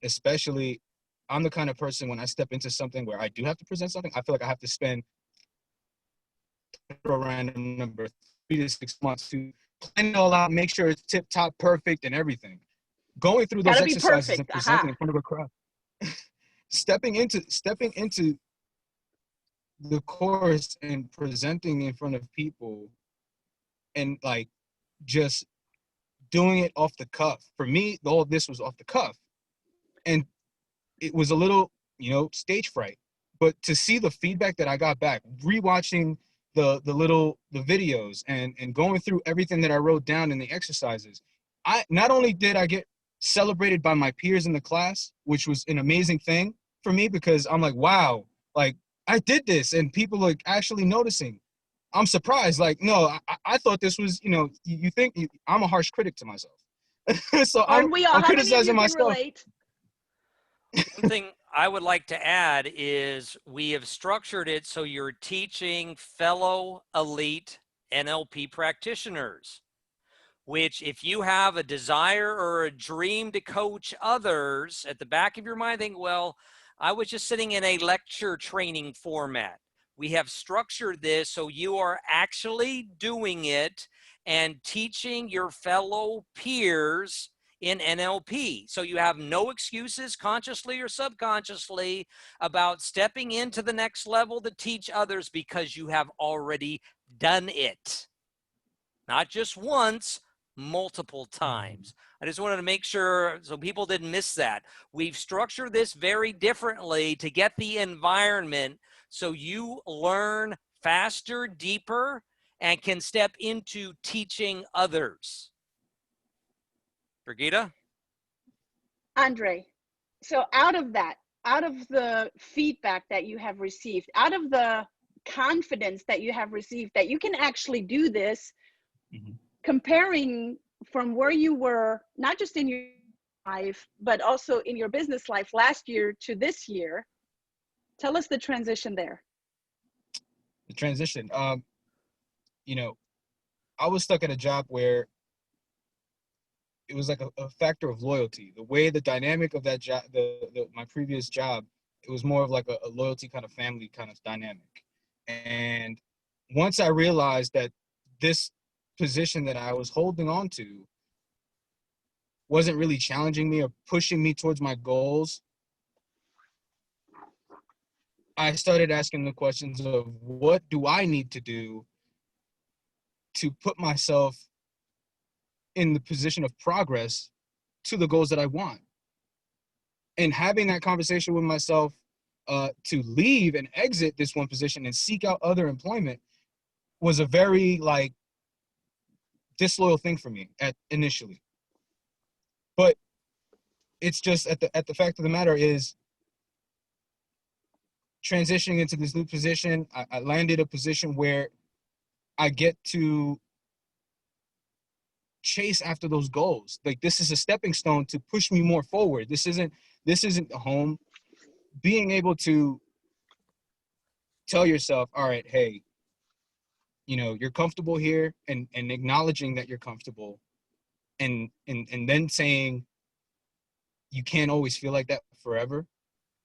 Speaker 4: Especially, I'm the kind of person, when I step into something where I do have to present something, I feel like I have to spend a random number 3 to 6 months to plan it all out, make sure it's tip top perfect and everything. Going through those exercises and presenting in front of a crowd, stepping into the course and presenting in front of people, and like just doing it off the cuff. For me, all of this was off the cuff, and it was a little, stage fright. But to see the feedback that I got back, rewatching the videos and going through everything that I wrote down in the exercises, not only did I get celebrated by my peers in the class, which was an amazing thing for me, because I'm like, wow, like I did this and people like actually noticing. I'm surprised. Like, no, I thought this was, you think I'm a harsh critic to myself. So I'm criticizing myself.
Speaker 2: One thing I would like to add is we have structured it so you're teaching fellow elite NLP practitioners, which if you have a desire or a dream to coach others, at the back of your mind think, well, I was just sitting in a lecture training format. We have structured this so you are actually doing it and teaching your fellow peers in NLP. So you have no excuses, consciously or subconsciously, about stepping into the next level to teach others, because you have already done it. Not just once, multiple times. I just wanted to make sure so people didn't miss that. We've structured this very differently to get the environment so you learn faster, deeper, and can step into teaching others. Brigitte?
Speaker 1: Andre, So out of that, out of the feedback that you have received, out of the confidence that you have received that you can actually do this, comparing from where you were, not just in your life, but also in your business life last year to this year, tell us the transition there.
Speaker 4: The transition, you know, I was stuck at a job where it was like a factor of loyalty. The way the dynamic of that job, my previous job, it was more of like a loyalty kind of family kind of dynamic. And once I realized that this position that I was holding on to wasn't really challenging me or pushing me towards my goals, I started asking the questions of what do I need to do to put myself in the position of progress to the goals that I want. And having that conversation with myself to leave and exit this one position and seek out other employment was a very like disloyal thing for me initially. But it's just at the fact of the matter is, transitioning into this new position, I landed a position where I get to chase after those goals. Like, this is a stepping stone to push me more forward. This isn't a home. Being able to tell yourself, all right, hey, you know, you're comfortable here, and acknowledging that you're comfortable, and then saying you can't always feel like that forever,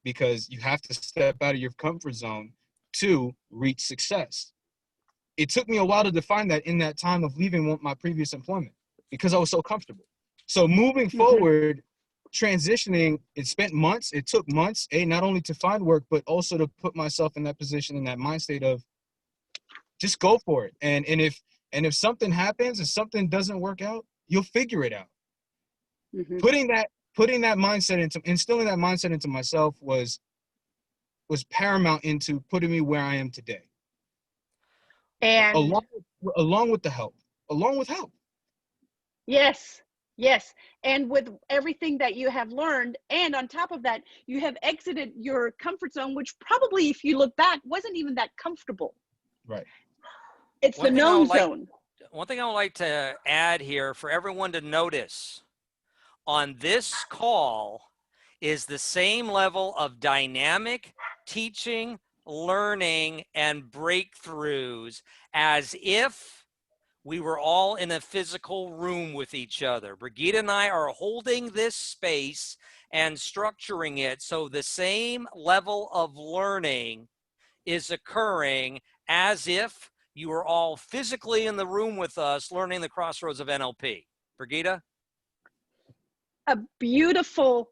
Speaker 4: because you have to step out of your comfort zone to reach success. It took me a while to define that in that time of leaving my previous employment, because I was so comfortable. So moving forward, transitioning, it took months, not only to find work, but also to put myself in that position, in that mind state of just go for it. And if something happens and something doesn't work out, you'll figure it out. Instilling that mindset into myself was paramount into putting me where I am today. And along with help.
Speaker 1: Yes. And with everything that you have learned, and on top of that, you have exited your comfort zone, which probably, if you look back, wasn't even that comfortable.
Speaker 4: Right.
Speaker 1: It's the known zone.
Speaker 2: One thing I would like to add here for everyone to notice on this call is the same level of dynamic teaching, learning, and breakthroughs as if we were all in a physical room with each other. Brigitte and I are holding this space and structuring it so the same level of learning is occurring as if you were all physically in the room with us learning the crossroads of NLP. Brigitte?
Speaker 1: A beautiful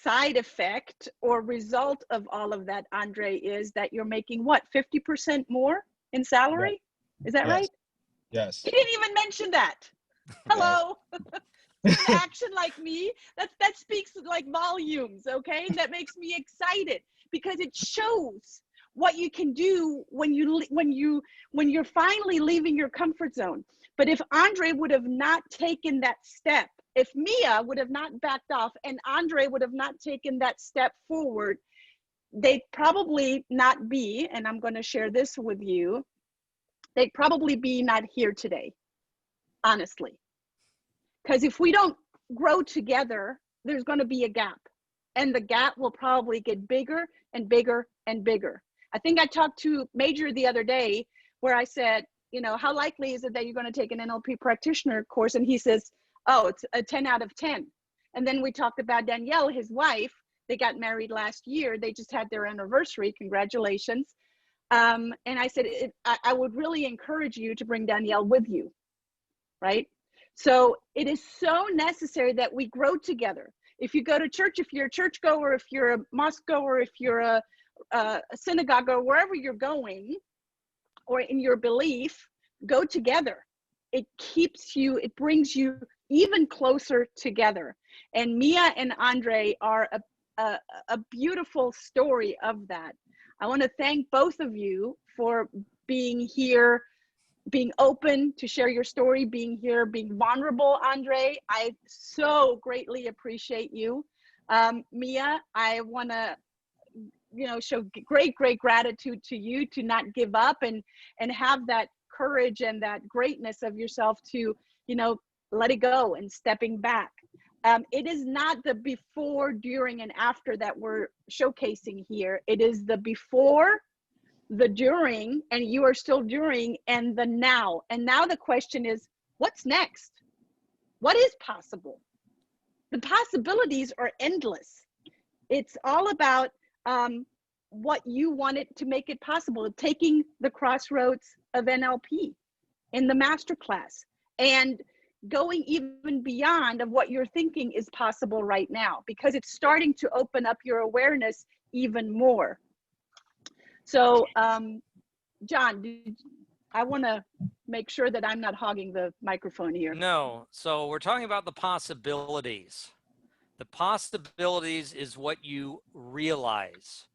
Speaker 1: side effect or result of all of that, Andre, is that you're making what, 50% more in salary? Yeah. Is that right?
Speaker 4: Yes.
Speaker 1: He didn't even mention that. Hello. An action like me, that speaks like volumes, okay? That makes me excited because it shows what you can do when you're finally leaving your comfort zone. But if Andre would have not taken that step, if Mia would have not backed off and Andre would have not taken that step forward, they'd probably not be, and I'm going to share this with you, they'd probably be not here today, honestly. Because if we don't grow together, there's going to be a gap. And the gap will probably get bigger and bigger and bigger. I think I talked to Major the other day where I said, you know, how likely is it that you're going to take an NLP practitioner course? And he says, oh, it's a 10 out of 10. And then we talked about Danielle, his wife. They got married last year. They just had their anniversary. Congratulations. And I said, I would really encourage you to bring Danielle with you, right? So it is so necessary that we grow together. If you go to church, if you're a churchgoer, if you're a mosque goer, if you're a synagogue or wherever you're going, or in your belief, go together. It brings you even closer together. And Mia and Andre are a beautiful story of that. I want to thank both of you for being here, being open to share your story, being here, being vulnerable, Andre. I so greatly appreciate you. Mia, I want to, show great gratitude to you to not give up and have that courage and that greatness of yourself to, let it go and stepping back. It is not the before, during, and after that we're showcasing here. It is the before, the during, and you are still during, and the now. And now the question is, what's next? What is possible? The possibilities are endless. It's all about what you wanted to make it possible, taking the crossroads of NLP in the masterclass and going even beyond of what you're thinking is possible right now, because it's starting to open up your awareness even more. So, John, I want to make sure that I'm not hogging the microphone here.
Speaker 2: No, so we're talking about the possibilities. The possibilities is what you realize.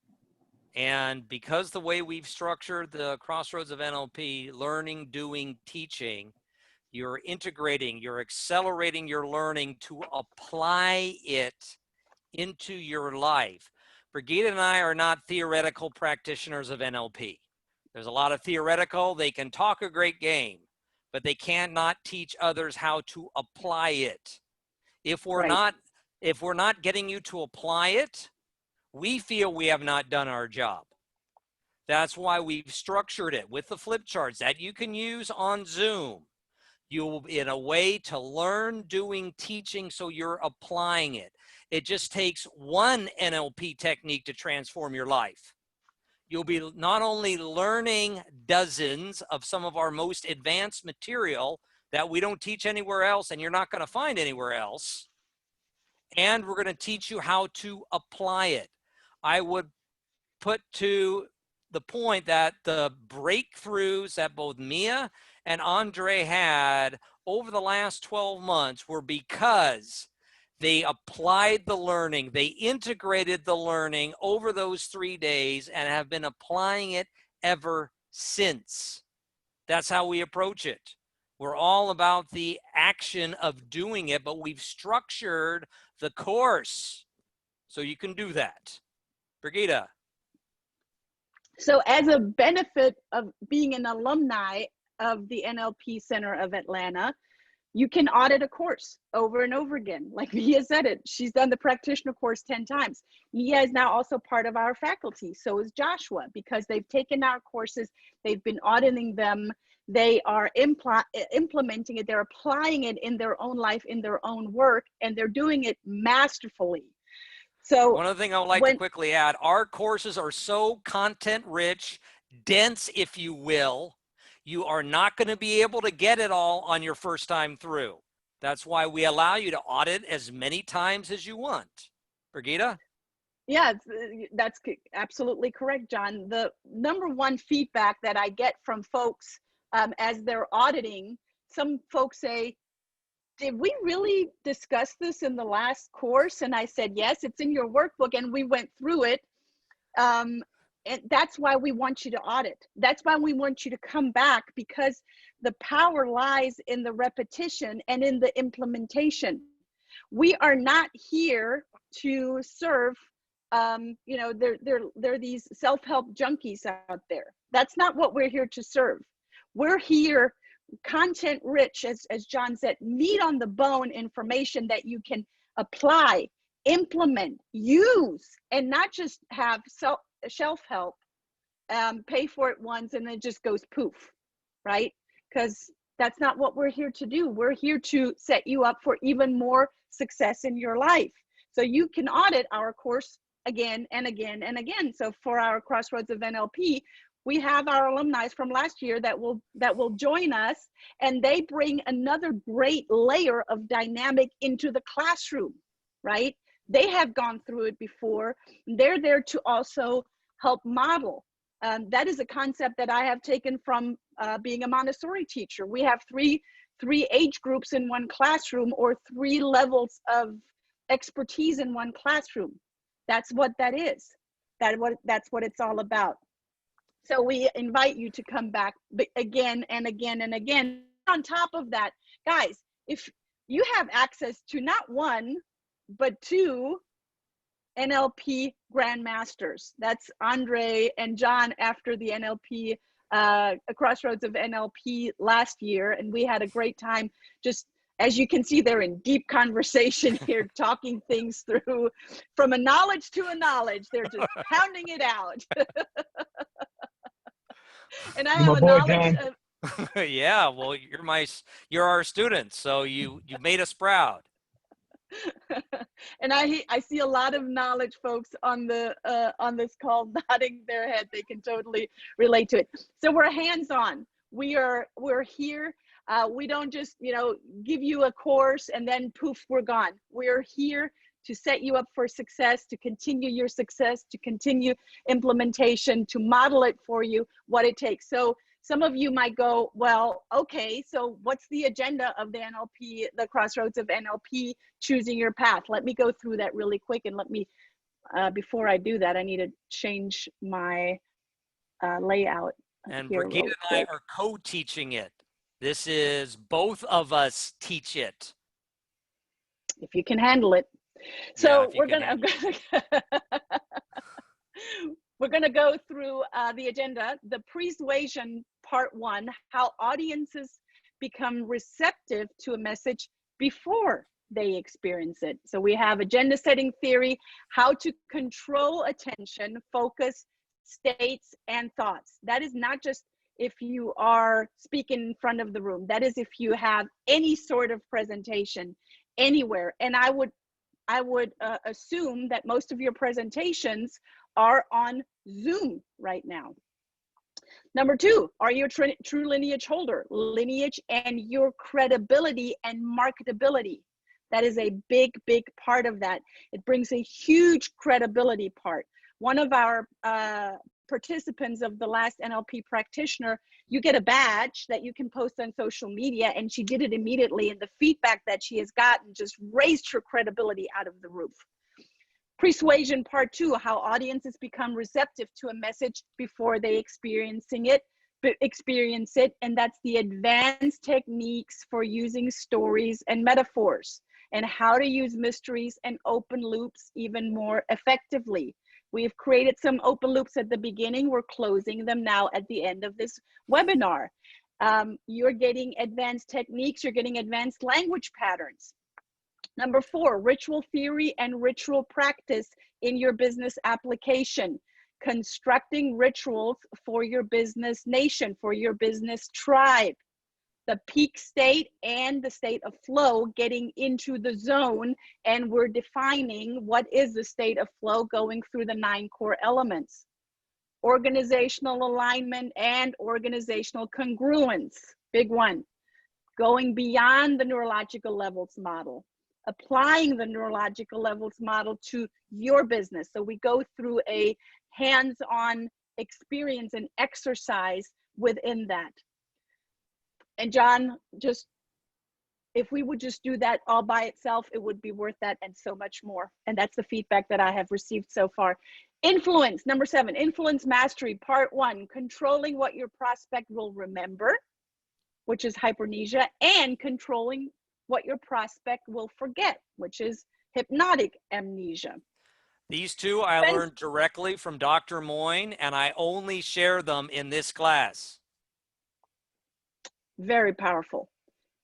Speaker 2: And because the way we've structured the crossroads of NLP, learning, doing, teaching, you're integrating, you're accelerating your learning to apply it into your life. Brigitte and I are not theoretical practitioners of NLP. There's a lot of theoretical. They can talk a great game, but they cannot teach others how to apply it. If we're not getting you to apply it, we feel we have not done our job. That's why we've structured it with the flip charts that you can use on Zoom. You'll in a way to learn, doing, teaching, so you're applying it. It just takes one NLP technique to transform your life. You'll be not only learning dozens of some of our most advanced material that we don't teach anywhere else and you're not going to find anywhere else, and we're going to teach you how to apply it. I would put to the point that the breakthroughs that both Mia and Andre had over the last 12 months were because they applied the learning, they integrated the learning over those 3 days and have been applying it ever since. That's how we approach it. We're all about the action of doing it, but we've structured the course so you can do that. Brigitte.
Speaker 1: So as a benefit of being an alumni of the NLP Center of Atlanta, you can audit a course over and over again. Like Mia said it, she's done the practitioner course 10 times. Mia is now also part of our faculty. So is Joshua, because they've taken our courses, they've been auditing them, they are implementing it, they're applying it in their own life, in their own work, and they're doing it masterfully. So
Speaker 2: one other thing I would like to quickly add, our courses are so content rich, dense, if you will, you are not going to be able to get it all on your first time through. That's why we allow you to audit as many times as you want. Brigitte?
Speaker 1: Yeah, that's absolutely correct, John. The number one feedback that I get from folks as they're auditing, some folks say, did we really discuss this in the last course? And I said, yes, it's in your workbook and we went through it. And that's why we want you to audit. That's why we want you to come back, because the power lies in the repetition and in the implementation. We are not here to serve, there are these self-help junkies out there. That's not what we're here to serve. We're here content rich, as John said, meat on the bone information that you can apply, implement, use, and not just have shelf help, pay for it once and then it just goes poof, right? Because that's not what we're here to do. We're here to set you up for even more success in your life. So you can audit our course again and again and again. So for our Crossroads of NLP, we have our alumni from last year that will join us, and they bring another great layer of dynamic into the classroom, right? They have gone through it before. They're there to also help model. That is a concept that I have taken from being a Montessori teacher. We have three age groups in one classroom, or 3 levels of expertise in one classroom. That's what that is. That's what it's all about. So we invite you to come back again and again and again. On top of that, guys, if you have access to not 1, but 2, NLP Grandmasters. That's Andre and John after the NLP Crossroads of NLP last year, and we had a great time. Just as you can see, they're in deep conversation here, talking things through from a knowledge to a knowledge. They're just pounding it out. And I have a knowledge of,
Speaker 2: yeah, well, you're our student, so you made us proud.
Speaker 1: and I see a lot of knowledge folks on this call nodding their head. They can totally relate to it. So we're hands-on. We're here. We don't just, give you a course and then poof, we're gone. We're here to set you up for success, to continue your success, to continue implementation, to model it for you, what it takes. So some of you might go, well, okay, so what's the agenda of the NLP, the Crossroads of NLP, choosing your path? Let me go through that really quick, and let me, before I do that, I need to change my layout.
Speaker 2: And Brigitte and I are co-teaching it. This is both of us teach it.
Speaker 1: If you can handle it. So
Speaker 2: yeah,
Speaker 1: we're gonna go through the agenda. The persuasion part 1, how audiences become receptive to a message before they experience it. So we have agenda setting theory, how to control attention, focus, states, and thoughts. That is not just if you are speaking in front of the room. That is if you have any sort of presentation anywhere. And I would assume that most of your presentations are on Zoom right now. Number 2, are you a true lineage holder? Lineage and your credibility and marketability. That is a big, big part of that. It brings a huge credibility part. One of our participants of the last NLP practitioner, you get a badge that you can post on social media, and she did it immediately, and the feedback that she has gotten just raised her credibility out of the roof. Persuasion part 2, how audiences become receptive to a message before they experience it, and that's the advanced techniques for using stories and metaphors, and how to use mysteries and open loops even more effectively. We've created some open loops at the beginning. We're closing them now at the end of this webinar. You're getting advanced techniques. You're getting advanced language patterns. Number 4, ritual theory and ritual practice in your business application. Constructing rituals for your business nation, for your business tribe. The peak state and the state of flow, getting into the zone, and we're defining what is the state of flow, going through the 9 core elements. Organizational alignment and organizational congruence, big one. Going beyond the neurological levels model, applying the neurological levels model to your business. So we go through a hands-on experience and exercise within that. And John, just if we would just do that all by itself, it would be worth that and so much more. And that's the feedback that I have received so far. Influence, number 7, influence mastery, part 1, controlling what your prospect will remember, which is hypermnesia, and controlling what your prospect will forget, which is hypnotic amnesia.
Speaker 2: These 2 I learned directly from Dr. Moyne, and I only share them in this class.
Speaker 1: Very powerful.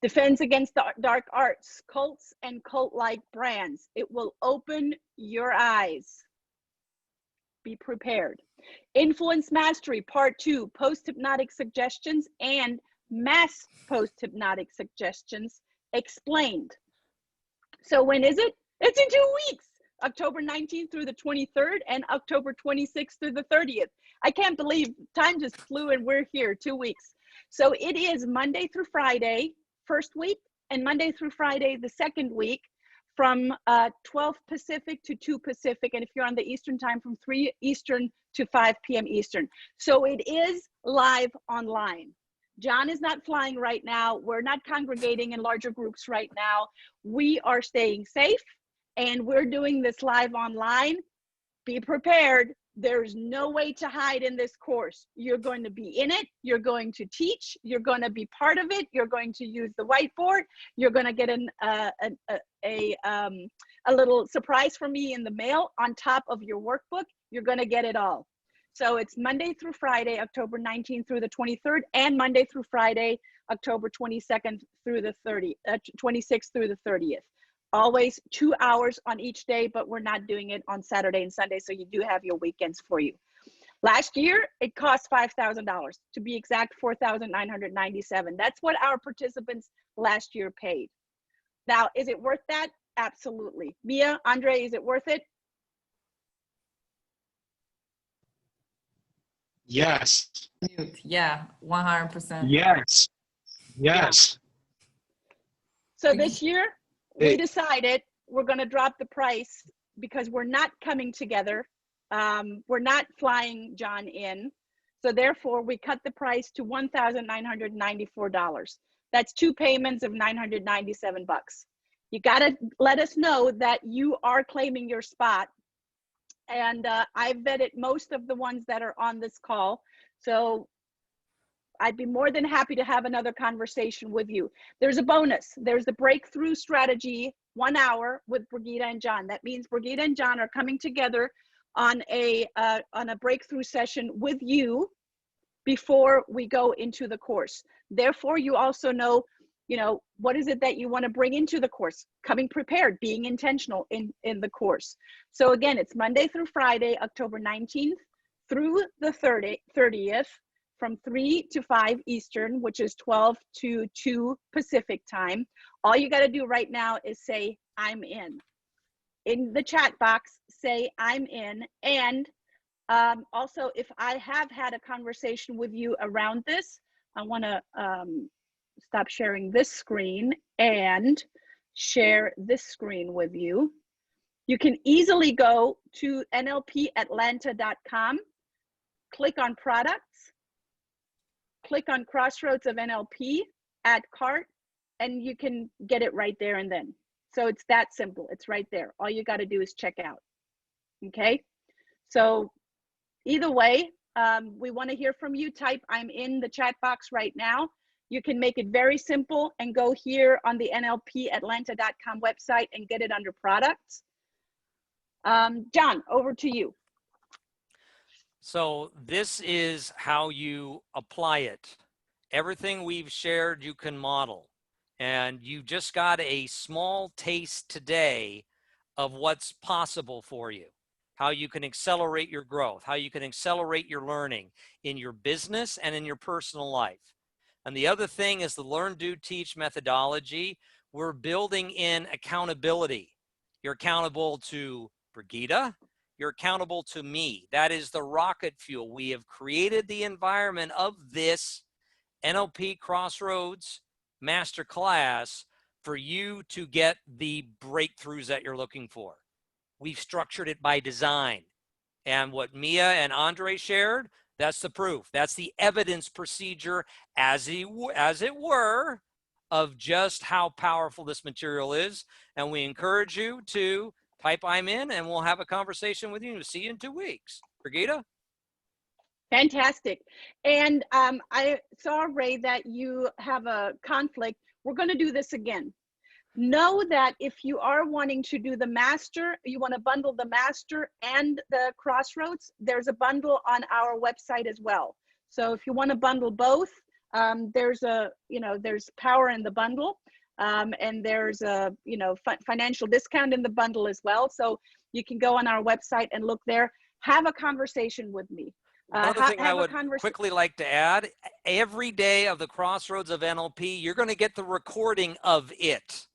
Speaker 1: Defense against the dark arts, cults, and cult-like brands. It will open your eyes. Be prepared. Influence mastery, part 2, post-hypnotic suggestions and mass post-hypnotic suggestions explained. So when is it? It's in 2 weeks. October 19th through the 23rd and October 26th through the 30th. I can't believe time just flew and we're here, 2 weeks. So it is Monday through Friday, first week, and Monday through Friday, the second week, from 12 Pacific to 2 Pacific. And if you're on the Eastern time, from 3 Eastern to 5 p.m. Eastern. So it is live online. John is not flying right now. We're not congregating in larger groups right now. We are staying safe, and we're doing this live online. Be prepared. There's no way to hide in this course. You're going to be in it. You're going to teach. You're going to be part of it. You're going to use the whiteboard. You're going to get a little surprise for me in the mail on top of your workbook. You're going to get it all. So it's Monday through Friday, October 19th through the 23rd, and Monday through Friday, October 22nd through the 26th through the 30th. Always 2 hours on each day, but we're not doing it on Saturday and Sunday, so you do have your weekends for you. Last year, it cost $5,000. To be exact, $4,997. That's what our participants last year paid. Now, is it worth that? Absolutely. Mia, Andre, is it worth it?
Speaker 4: Yes.
Speaker 3: Yeah, 100%.
Speaker 4: Yes. Yes.
Speaker 1: So this year, we decided we're going to drop the price because we're not coming together. We're not flying John in. So therefore, we cut the price to $1,994. That's 2 payments of $997. You got to let us know that you are claiming your spot. And I've vetted most of the ones that are on this call. So I'd be more than happy to have another conversation with you. There's a bonus. There's the breakthrough strategy 1 hour with Brigitte and John. That means Brigitte and John are coming together on a breakthrough session with you before we go into the course. Therefore, you also know, what is it that you want to bring into the course? Coming prepared, being intentional in the course. So again, it's Monday through Friday, October 19th through the 30th, from 3 to 5 Eastern, which is 12 to 2 Pacific time. All you got to do right now is say, I'm in. In the chat box, say, I'm in. And also, if I have had a conversation with you around this, I want to stop sharing this screen and share this screen with you. You can easily go to nlpatlanta.com, click on products, click on Crossroads of NLP, add cart, and you can get it right there and then. So it's that simple. It's right there. All you got to do is check out. Okay. So either way, we want to hear from you. Type I'm in the chat box right now. You can make it very simple and go here on the nlpatlanta.com website and get it under products. John, over to you.
Speaker 2: So this is how you apply it. Everything we've shared, you can model. And you just got a small taste today of what's possible for you, how you can accelerate your growth, how you can accelerate your learning in your business and in your personal life. And the other thing is the learn, do, teach methodology. We're building in accountability. You're accountable to Brigitte. You're accountable to me. That is the rocket fuel. We have created the environment of this NLP Crossroads Masterclass for you to get the breakthroughs that you're looking for. We've structured it by design. And what Mia and Andre shared, that's the proof. That's the evidence procedure, as it were, of just how powerful this material is. And we encourage you to type I'm in, and we'll have a conversation with you. See you in 2 weeks. Brigitte?
Speaker 1: Fantastic. And I saw, Ray, that you have a conflict. We're going to do this again. Know that if you are wanting to do the master, you want to bundle the master and the Crossroads, there's a bundle on our website as well. So if you want to bundle both, there's power in the bundle, and there's a financial discount in the bundle as well. So you can go on our website and look there. Have a conversation with me.
Speaker 2: Another thing I would quickly like to add, every day of the Crossroads of NLP, you're going to get the recording of it.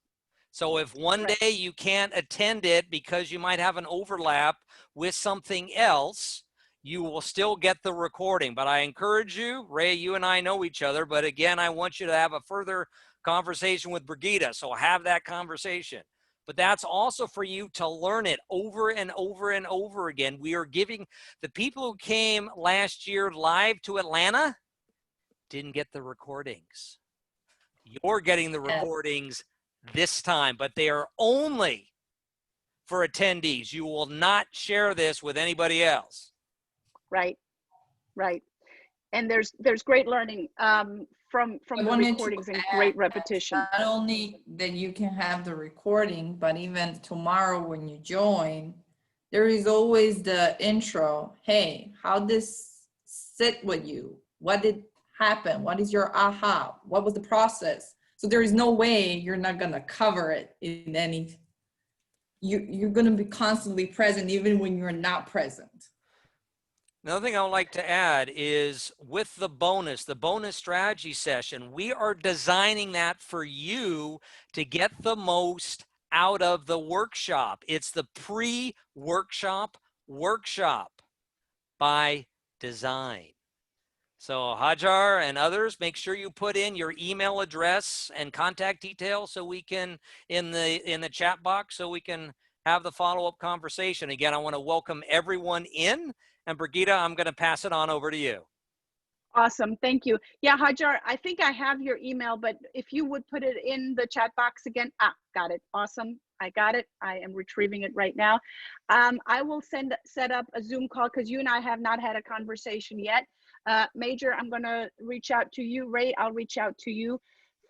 Speaker 2: So if one day you can't attend it because you might have an overlap with something else, you will still get the recording. But I encourage you, Ray, you and I know each other, but again, I want you to have a further conversation with Brigitte. So have that conversation. But that's also for you to learn it over and over and over again. We are giving the people who came last year live to Atlanta didn't get the recordings. You're getting the recordings this time, but they are only for attendees. You will not share this with anybody else.
Speaker 1: Right. And there's great learning. from
Speaker 3: I
Speaker 1: the
Speaker 3: wanted to
Speaker 1: recordings and
Speaker 3: add
Speaker 1: great
Speaker 3: that
Speaker 1: repetition.
Speaker 3: Not only that you can have the recording, but even tomorrow when you join, there is always the intro. Hey, how this sit with you? What did happen? What is your aha? What was the process? So there is no way you're not gonna cover it in any, you're gonna be constantly present even when you're not present.
Speaker 2: Another thing I would like to add is with the bonus strategy session, we are designing that for you to get the most out of the workshop. It's the pre-workshop workshop by design. So Hajar and others, make sure you put in your email address and contact details so we can, in the chat box, so we can have the follow-up conversation. Again, I want to welcome everyone in. And Brigitte, I'm going to pass it on over to you.
Speaker 1: Awesome. Thank you. Yeah, Hajar, I think I have your email, but if you would put it in the chat box again. Got it. Awesome. I got it. I am retrieving it right now. I will set up a Zoom call because you and I have not had a conversation yet. Major, I'm going to reach out to you. Ray, I'll reach out to you.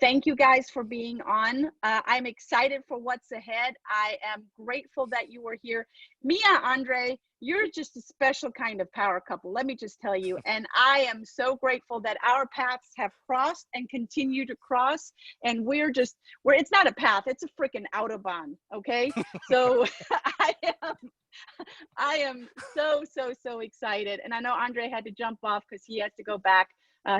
Speaker 1: Thank you guys for being on. I'm excited for what's ahead. I am grateful that you were here. Mia, Andre, you're just a special kind of power couple, let me just tell you. And I am so grateful that our paths have crossed and continue to cross. And it's not a path, it's a freaking Autobahn, okay? So I am so excited. And I know Andre had to jump off because he has to go back.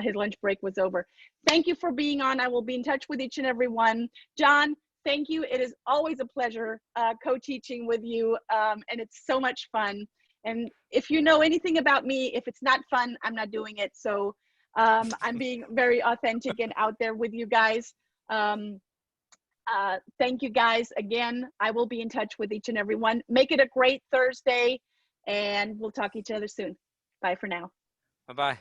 Speaker 1: His lunch break was over. Thank you for being on. I will be in touch with each and every one. John, thank you. It is always a pleasure co-teaching with you, and it's so much fun. And if you know anything about me, if it's not fun, I'm not doing it. So I'm being very authentic and out there with you guys. Thank you guys again. I will be in touch with each and every one. Make it a great Thursday, and we'll talk to each other soon. Bye for now.
Speaker 2: Bye-bye.